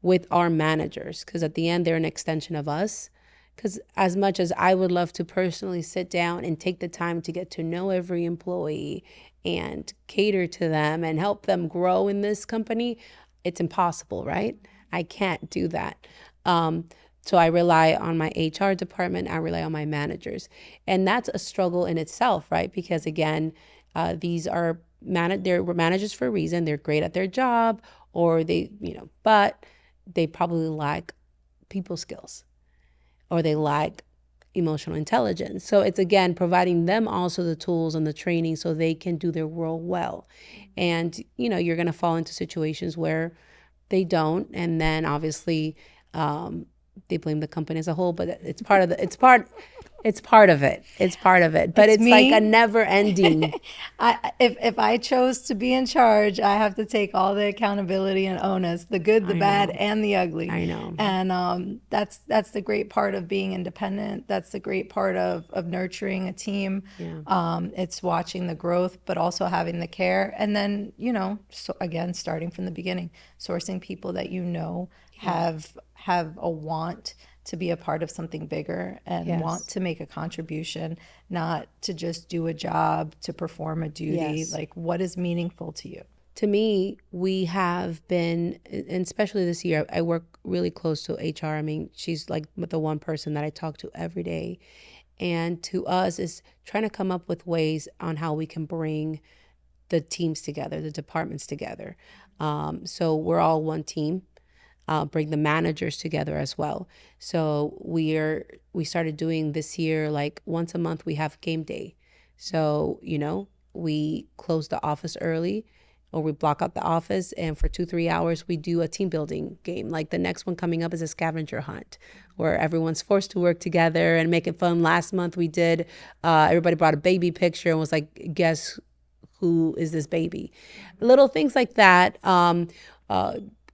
with our managers, because at the end they're an extension of us. Because as much as I would love to personally sit down and take the time to get to know every employee and cater to them and help them grow in this company, it's impossible, right? I can't do that. So I rely on my HR department. I rely on my managers. And that's a struggle in itself, right? Because again, these are they're managers for a reason. They're great at their job, or but they probably lack people skills, or they lack emotional intelligence. So it's, again, providing them also the tools and the training so they can do their role well. And, you're going to fall into situations where they don't. And then obviously they blame the company as a whole, but it's part It's part of it. It's part of it. But It's it's like a me. never ending. If I chose to be in charge, I have to take all the accountability and onus, the good, the I bad, know. and the ugly. I know. And that's the great part of being independent. That's the great part of nurturing a team. Yeah. It's watching the growth, but also having the care. And then, so again, starting from the beginning, sourcing people that have a want to be a part of something bigger and want Yes. to make a contribution, not to just do a job, to perform a duty. Yes. Like, what is meaningful to you? To me, we have been, and especially this year, I work really close to HR. I mean, she's like the one person that I talk to every day. And to us, is trying to come up with ways on how we can bring the teams together, the departments together. So we're all one team. Bring the managers together as well. So we started doing this year, like once a month we have game day. So we close the office early, or we block out the office, and for 2-3 hours we do a team building game. Like the next one coming up is a scavenger hunt, where everyone's forced to work together and make it fun. Last month we did. Everybody brought a baby picture and was like, guess who is this baby? Little things like that.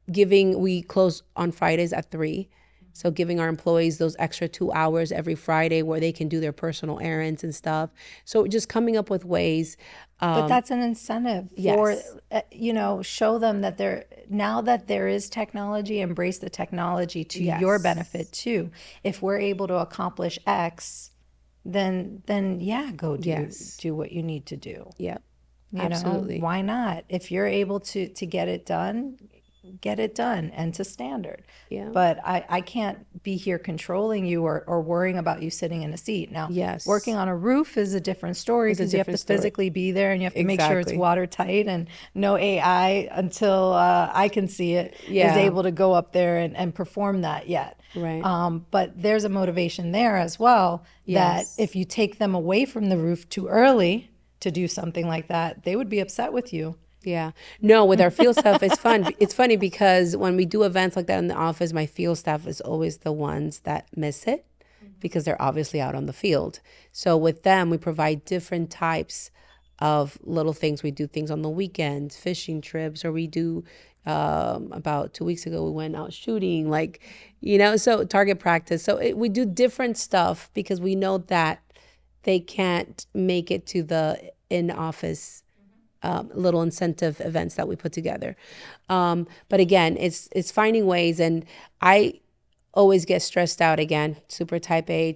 We close on Fridays at 3. So giving our employees those extra 2 hours every Friday where they can do their personal errands and stuff. So just coming up with ways. But that's an incentive for, Yes. show them that now that there is technology, embrace the technology to your benefit Yes. too. If we're able to accomplish X, then yeah, go Yes. do what you need to do. Yep. You know, Absolutely. why not? If you're able to get it done and to standard. Yeah. But I can't be here controlling you or worrying about you sitting in a seat. Now, Yes. working on a roof is a different story It's a because you have to different story. physically be there and you have to make sure it's Exactly. watertight, and no AI until I can see it is Yeah. able to go up there and perform that yet. Right. But there's a motivation there as well that Yes. if you take them away from the roof too early to do something like that, they would be upset with you. Yeah. No, with our field staff, it's fun. It's funny because when we do events like that in the office, my field staff is always the ones that miss it because they're obviously out on the field. So with them, we provide different types of little things. We do things on the weekends, fishing trips, or we do, about 2 weeks ago, we went out shooting, so target practice. So we do different stuff because we know that they can't make it to the in-office little incentive events that we put together. But again, it's finding ways, and I always get stressed out again, super type A,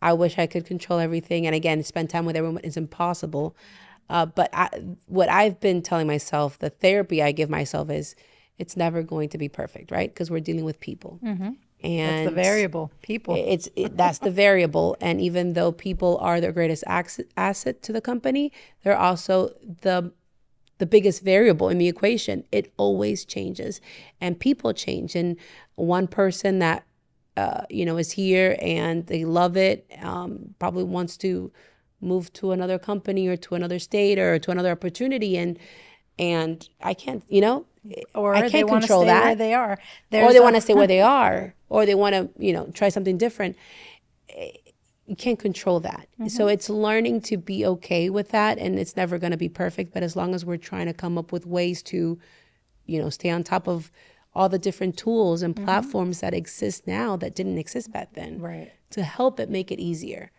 I wish I could control everything. And again, spend time with everyone is impossible. But what I've been telling myself, the therapy I give myself is, it's never going to be perfect, right? Because we're dealing with people. And That's the variable, people. that's the variable. And even though people are their greatest asset to the company, they're also the biggest variable in the equation. It always changes, and people change. And one person that is here and they love it, probably wants to move to another company or to another state or to another opportunity, and I can't, Or I they can't want to control stay that. where they are. Or There's they a- want to stay where they are, or they want to, try something different. You can't control that. So it's learning to be okay with that, and it's never going to be perfect. But as long as we're trying to come up with ways to, stay on top of all the different tools and platforms that exist now that didn't exist back then, Right. to help it make it easier,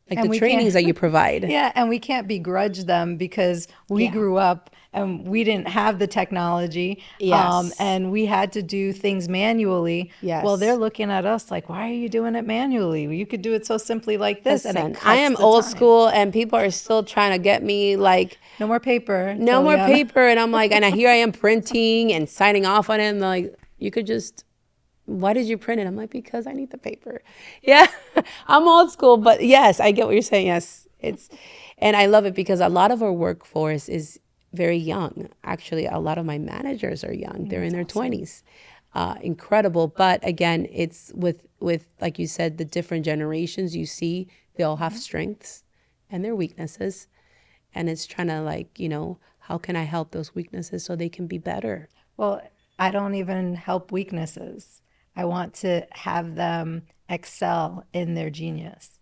like And the we trainings can't, that you provide. yeah, and we can't begrudge them because we Yeah. grew up and we didn't have the technology, Yes. and we had to do things manually. Yes. Well, they're looking at us like, why are you doing it manually? You could do it so simply like this, and Listen, it I cuts am the old time. school, and people are still trying to get me like, No more paper. no more Deliana. paper. And I'm like, and here I am printing and signing off on it. And they're like, you could just, why did you print it? I'm like, because I need the paper. Yeah, I'm old school, but yes, I get what you're saying. Yes, and I love it because a lot of our workforce is very young. Actually, a lot of my managers are young. They're in their 20s. Incredible. But again, it's with like you said, the different generations you see, they all have strengths and their weaknesses. And it's trying to how can I help those weaknesses so they can be better? Well, I don't even help weaknesses. I want to have them excel in their genius.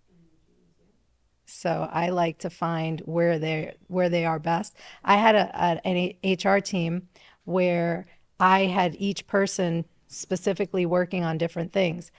So I like to find where they are best. I had an HR team where I had each person specifically working on different things.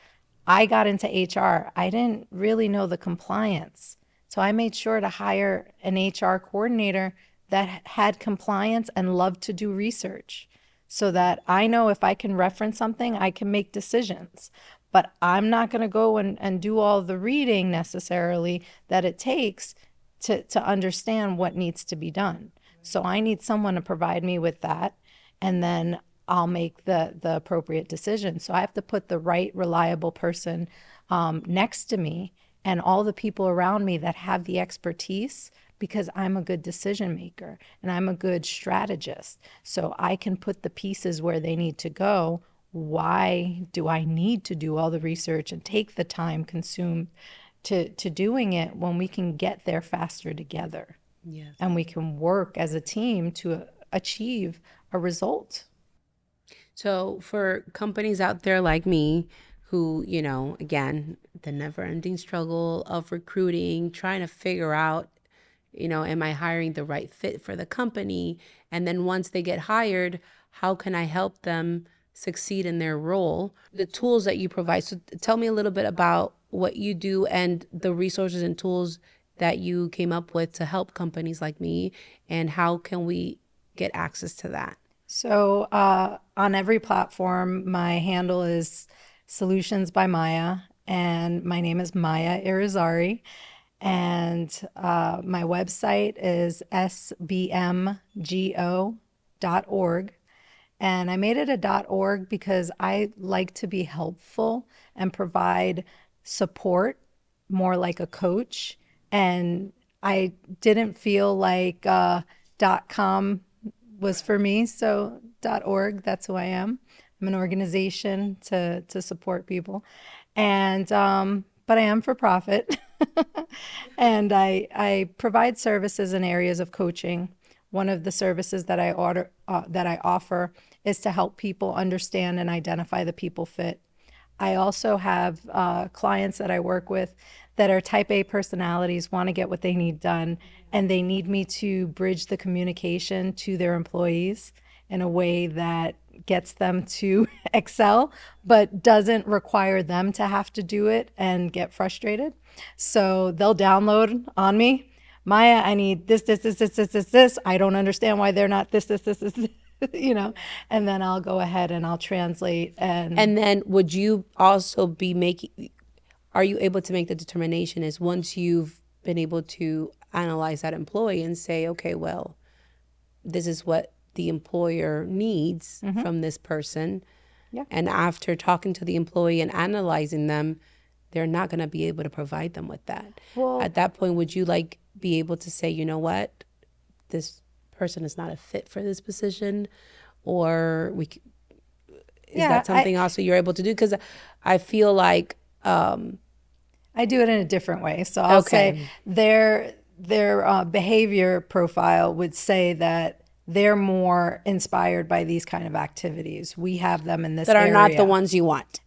I got into HR. I didn't really know the compliance. So I made sure to hire an HR coordinator that had compliance and loved to do research so that I know if I can reference something, I can make decisions. But I'm not going to go and do all the reading necessarily that it takes to understand what needs to be done. So I need someone to provide me with that, and then I'll make the appropriate decision. So I have to put the right, reliable person next to me and all the people around me that have the expertise, because I'm a good decision maker and I'm a good strategist. So I can put the pieces where they need to go. Why do I need to do all the research and take the time consumed to doing it when we can get there faster together? Yes. And we can work as a team to achieve a result. So for companies out there like me who, again, the never ending struggle of recruiting, trying to figure out, am I hiring the right fit for the company? And then once they get hired, how can I help them succeed in their role? The tools that you provide. So tell me a little bit about what you do and the resources and tools that you came up with to help companies like me, and how can we get access to that? So on every platform, my handle is Solutions by Maya, and my name is Maya Irizarry. And my website is sbmgo.org. And I made it a .org because I like to be helpful and provide support more like a coach. And I didn't feel like .com was for me. So .org, that's who I am. I'm an organization to support people. And but I am for profit. And I provide services in areas of coaching. One of the services that I offer is to help people understand and identify the people fit. I also have clients that I work with that are type A personalities, want to get what they need done, and they need me to bridge the communication to their employees in a way that gets them to excel, but doesn't require them to have to do it and get frustrated. So they'll download on me, Maya, I need this. I don't understand why they're not this, and then I'll go ahead and I'll translate. And then would you also are you able to make the determination is once you've been able to analyze that employee and say, okay, well, this is what the employer needs from this person. Yeah. And after talking to the employee and analyzing them, they're not going to be able to provide them with that. Well, at that point, would you be able to say, you know what, this person is not a fit for this position, or is that something also you're able to do? Because I feel like I do it in a different way. So I'll say their behavior profile would say that they're more inspired by these kind of activities. We have them in this that are area. not the ones you want.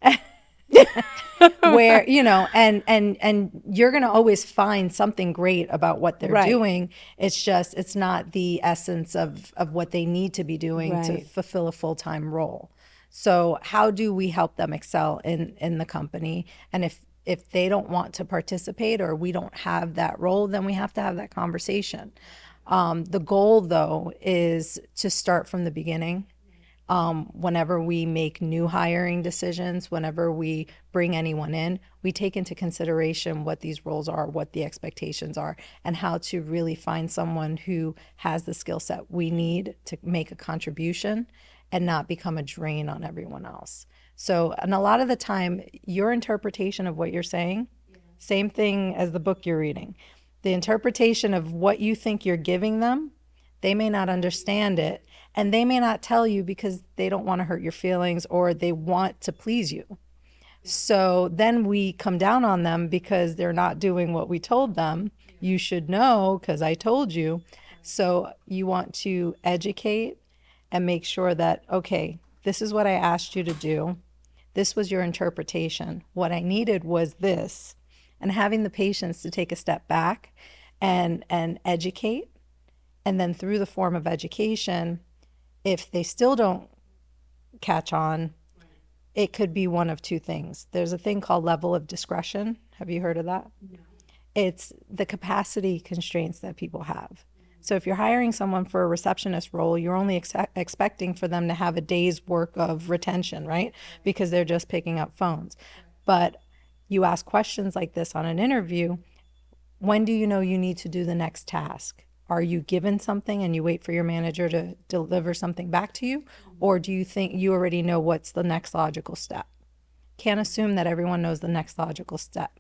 Where, and you're going to always find something great about what they're doing. It's just, it's not the essence of what they need to be doing to fulfill a full-time role. So how do we help them excel in the company? And if they don't want to participate or we don't have that role, then we have to have that conversation. The goal, though, is to start from the beginning. Whenever we make new hiring decisions, whenever we bring anyone in, we take into consideration what these roles are, what the expectations are, and how to really find someone who has the skill set we need to make a contribution and not become a drain on everyone else. So, and a lot of the time, your interpretation of what you're saying, same thing as the book you're reading. The interpretation of what you think you're giving them, they may not understand it. And they may not tell you because they don't want to hurt your feelings or they want to please you. So then we come down on them because they're not doing what we told them. You should know because I told you. So you want to educate and make sure that, okay, this is what I asked you to do. This was your interpretation. What I needed was this. and having the patience to take a step back and educate. And then through the form of education, if they still don't catch on, it could be one of two things. There's a thing called level of discretion. Have you heard of that? No. It's the capacity constraints that people have. So if you're hiring someone for a receptionist role, you're only expecting for them to have a day's work of retention, right? Because they're just picking up phones. But you ask questions like this on an interview, when do you know you need to do the next task? Are you given something and you wait for your manager to deliver something back to you? Or do you think you already know what's the next logical step? Can't assume that everyone knows the next logical step.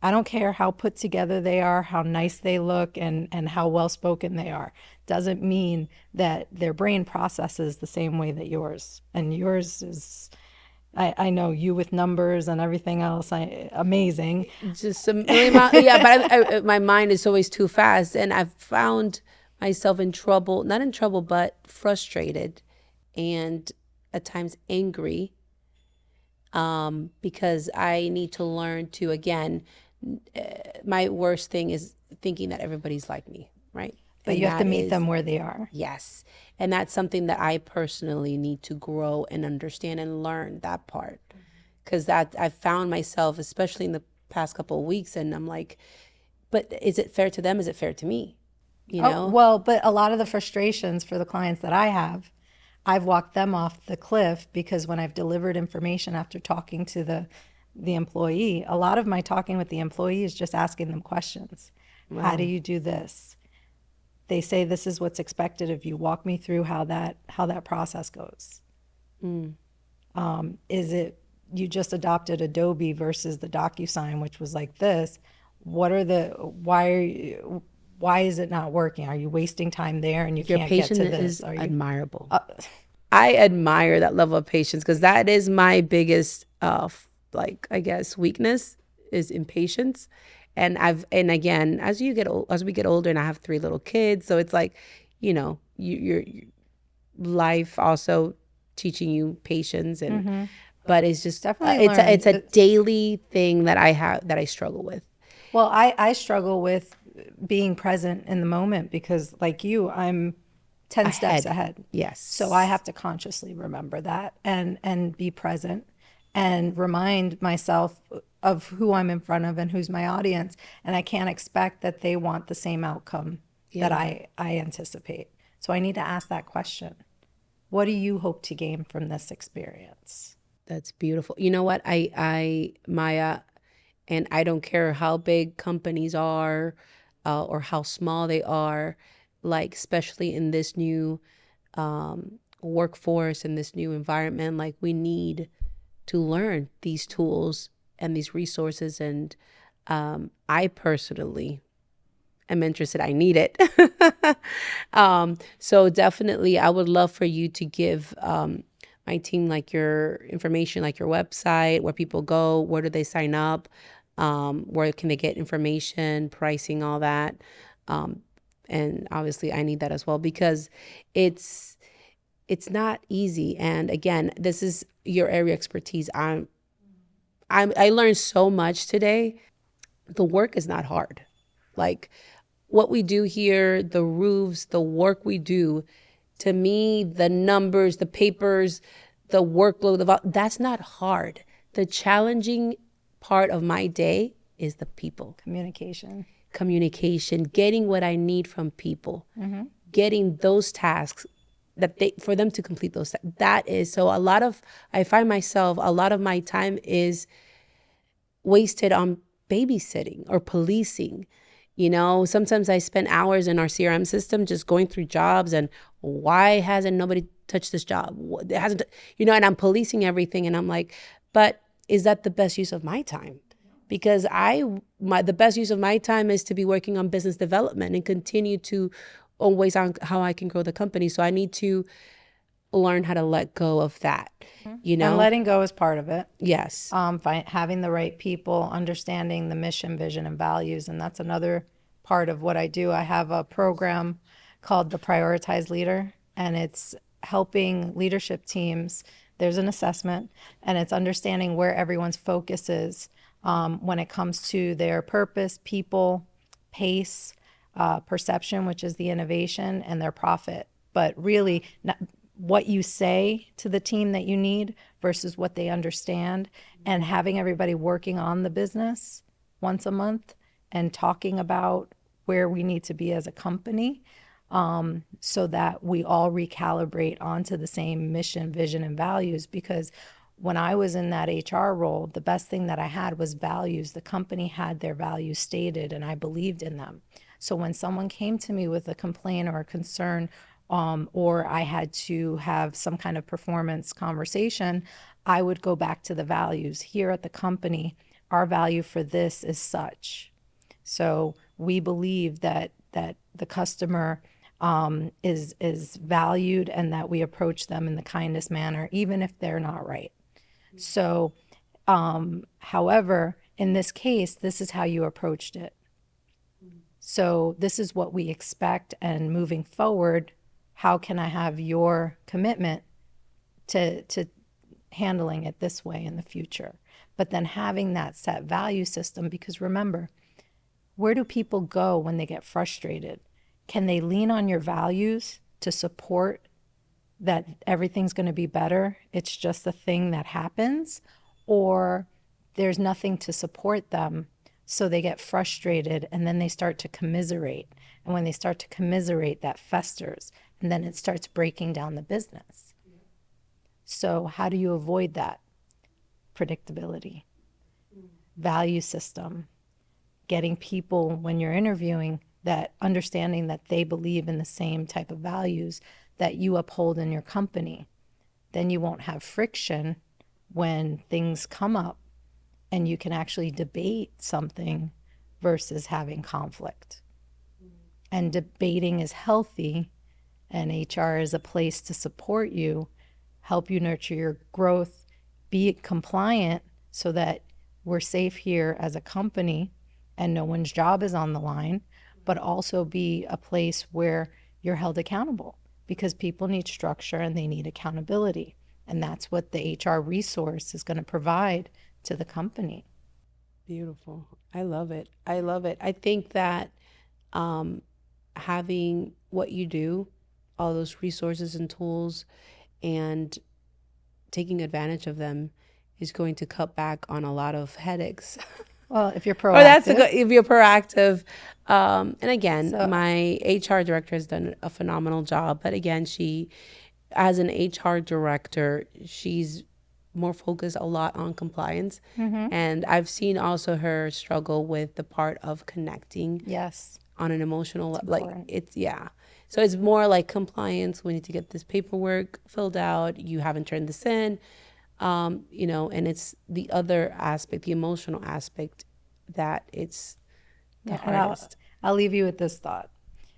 I don't care how put together they are, how nice they look, and how well-spoken they are. Doesn't mean that their brain processes the same way that yours. And yours is, I know you with numbers and everything else, amazing. Just some really, but my mind is always too fast. And I've found myself in trouble, not in trouble, but frustrated and at times angry because I need to learn to, again, my worst thing is thinking that everybody's like me, right? But you have to meet them where they are. Yes. And that's something that I personally need to grow and understand and learn that part. Because that I've found myself, especially in the past couple of weeks, and I'm like, but is it fair to them? Is it fair to me? You know? Well, but a lot of the frustrations for the clients that I have, I've walked them off the cliff because when I've delivered information after talking to the employee, a lot of my talking with the employee is just asking them questions. Wow. How do you do this? They say this is what's expected of you. Walk me through how that process goes. Is it you just adopted Adobe versus the DocuSign, which was like this? Why is it not working? Are you wasting time there and you can't get to this? Your patience is admirable. I admire that level of patience because that is my biggest I guess weakness is impatience. And again, as we get older, and I have 3 little kids, so it's like, you know, your life also teaching you patience, and but it's just it's a daily thing that I struggle with. Well, I struggle with being present in the moment because, like you, I'm 10 steps ahead. Yes. So I have to consciously remember that and be present and remind myself of who I'm in front of and who's my audience. And I can't expect that they want the same outcome that I anticipate. So I need to ask that question. What do you hope to gain from this experience? That's beautiful. You know what? Maya, and I don't care how big companies are or how small they are, like especially in this new workforce and this new environment, like we need to learn these tools and these resources. And I personally am interested. I need it. So definitely I would love for you to give my team like your information, like your website, where people go, where do they sign up, where can they get information, pricing, all that. And obviously I need that as well because it's not easy. And again, this is your area of expertise. I learned so much today. The work is not hard. Like what we do here, the roofs, the work we do, to me, the numbers, the papers, the workload, that's not hard. The challenging part of my day is the people. Communication, getting what I need from people, getting those tasks for them to complete those. That is, so I find myself, a lot of my time is wasted on babysitting or policing. You know, sometimes I spend hours in our CRM system just going through jobs and why hasn't nobody touched this job? It hasn't, and I'm policing everything. And I'm like, but is that the best use of my time? Because the best use of my time is to be working on business development and continue to always on how I can grow the company. So I need to learn how to let go of that, And letting go is part of it. Yes. Having the right people, understanding the mission, vision, and values. And that's another part of what I do. I have a program called the Prioritized Leader, and it's helping leadership teams. There's an assessment, and it's understanding where everyone's focus is when it comes to their purpose, people, pace, perception, which is the innovation, and their profit. But really, what you say to the team that you need versus what they understand, and having everybody working on the business once a month and talking about where we need to be as a company, so that we all recalibrate onto the same mission, vision, and values. Because when I was in that HR role, the best thing that I had was values. The company had their values stated, and I believed in them. So when someone came to me with a complaint or a concern, or I had to have some kind of performance conversation, I would go back to the values. Here at the company, our value for this is such. So we believe that the customer is valued, and that we approach them in the kindest manner, even if they're not right. So, however, in this case, this is how you approached it. So this is what we expect, and moving forward, how can I have your commitment to handling it this way in the future? But then having that set value system, because remember, where do people go when they get frustrated? Can they lean on your values to support that everything's going to be better? It's just a thing that happens, or there's nothing to support them. So they get frustrated, and then they start to commiserate. And when they start to commiserate, that festers, and then it starts breaking down the business. So how do you avoid that? Predictability, value system, getting people, when you're interviewing, that understanding that they believe in the same type of values that you uphold in your company. Then you won't have friction when things come up, and you can actually debate something versus having conflict. And debating is healthy, and HR is a place to support you, help you nurture your growth, be compliant so that we're safe here as a company and no one's job is on the line, but also be a place where you're held accountable, because people need structure and they need accountability. And that's what the HR resource is going to provide to the company. Beautiful. I love it. I love it. I think that having what you do, all those resources and tools, and taking advantage of them is going to cut back on a lot of headaches. Well, if you're Or that's proactive. if you're proactive. And again, So- my HR director has done a phenomenal job. But again, she, as an HR director, she's more focused a lot on compliance. And I've seen also her struggle with the part of connecting Yes. on an emotional, important. it's, yeah. So it's more like compliance. We need to get this paperwork filled out. You haven't turned this in, and it's the other aspect, the emotional aspect, that it's the And hardest. I'll leave you with this thought.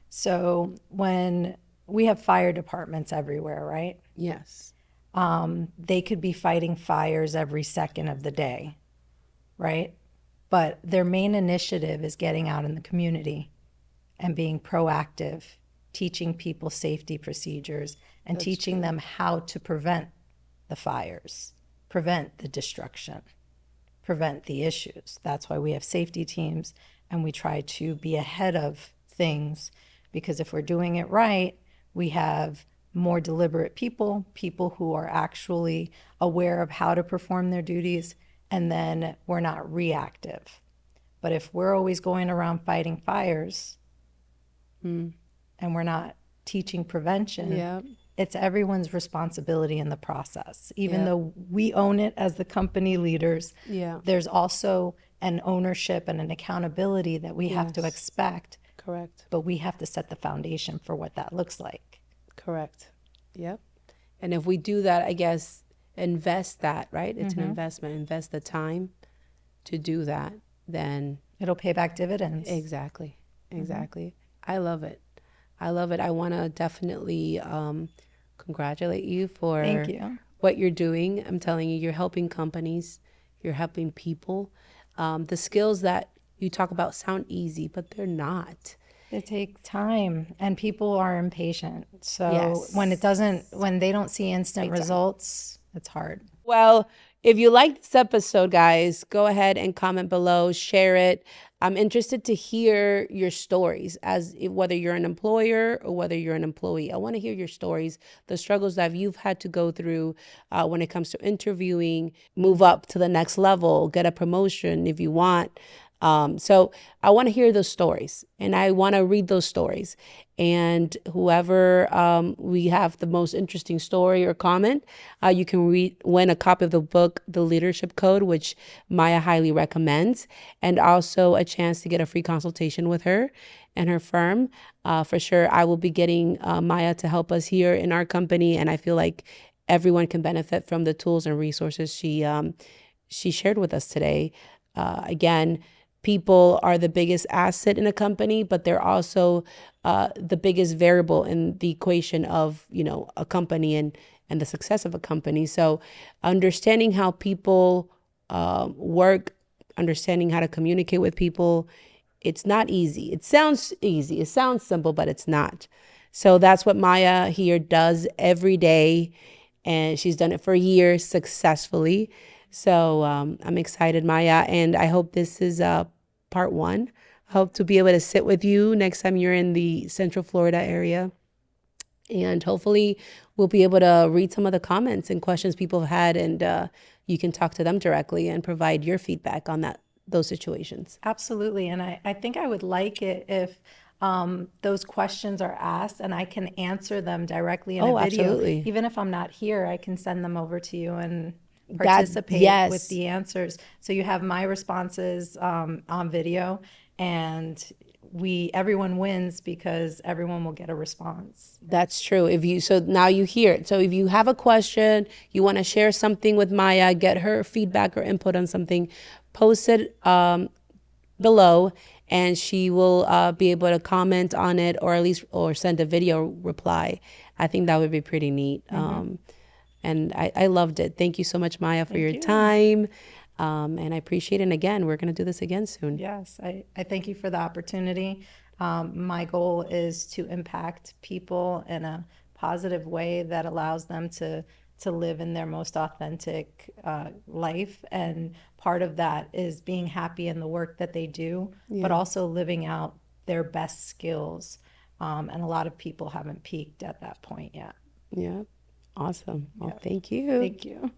So when we have fire departments everywhere, right? Yes. They could be fighting fires every second of the day, right? But their main initiative is getting out in the community and being proactive, teaching people safety procedures, and teaching them how to prevent the fires, prevent the destruction, prevent the issues. That's why we have safety teams, and we try to be ahead of things, because if we're doing it right, we have more deliberate people who are actually aware of how to perform their duties, and then we're not reactive. But if we're always going around fighting fires and we're not teaching prevention, Yeah. it's everyone's responsibility in the process. Even Yeah. though we own it as the company leaders, Yeah. there's also an ownership and an accountability that we have to Yes. expect, Correct. but we have to set the foundation for what that looks like. Correct. Yep. And if we do that, I guess, invest that, right? It's an investment. Invest the time to do that, then It'll pay back dividends. exactly. Exactly. I love it. I love it. I want to definitely congratulate you for Thank you. what you're doing. I'm telling you, you're helping companies, you're helping people. The skills that you talk about sound easy, but they're not. It takes time, and people are impatient. So Yes. when they don't see instant results, it's hard. Well, If you like this episode, guys, go ahead and comment below, share it. I'm interested to hear your stories, as whether you're an employer or whether you're an employee. I want to hear your stories, the struggles that you've had to go through when it comes to interviewing, move up to the next level, get a promotion if you want. So I want to hear those stories, and I want to read those stories. And whoever we have the most interesting story or comment, you can win a copy of the book, The Leadership Code, which Maya highly recommends, and also a chance to get a free consultation with her and her firm. For sure, I will be getting Maya to help us here in our company, and I feel like everyone can benefit from the tools and resources she shared with us today. Again, people are the biggest asset in a company, but they're also the biggest variable in the equation of, a company and the success of a company. So understanding how people work, understanding how to communicate with people, it's not easy. It sounds easy. It sounds simple, but it's not. So that's what Maya here does every day. And she's done it for years successfully. So I'm excited, Maya. And I hope this is part one. Hope to be able to sit with you next time you're in the Central Florida area. And hopefully we'll be able to read some of the comments and questions people have had, and you can talk to them directly and provide your feedback on those situations. Absolutely. And I think I would like it if those questions are asked and I can answer them directly in a Oh, video. absolutely. Even if I'm not here, I can send them over to you and participate with Yes. the answers. So you have my responses on video, and everyone wins because everyone will get a response. That's true. So now you hear it. So if you have a question, you want to share something with Maya, get her feedback or input on something, post it below, and she will be able to comment on it, or at least send a video reply. I think that would be pretty neat. And I loved it. Thank you so much, Maya, for your time. And I appreciate it. And again, we're going to do this again soon. Yes, I thank you for the opportunity. My goal is to impact people in a positive way that allows them to live in their most authentic life. And part of that is being happy in the work that they do, but also living out their best skills. And a lot of people haven't peaked at that point yet. Yeah. Awesome. Well, thank you. Thank you.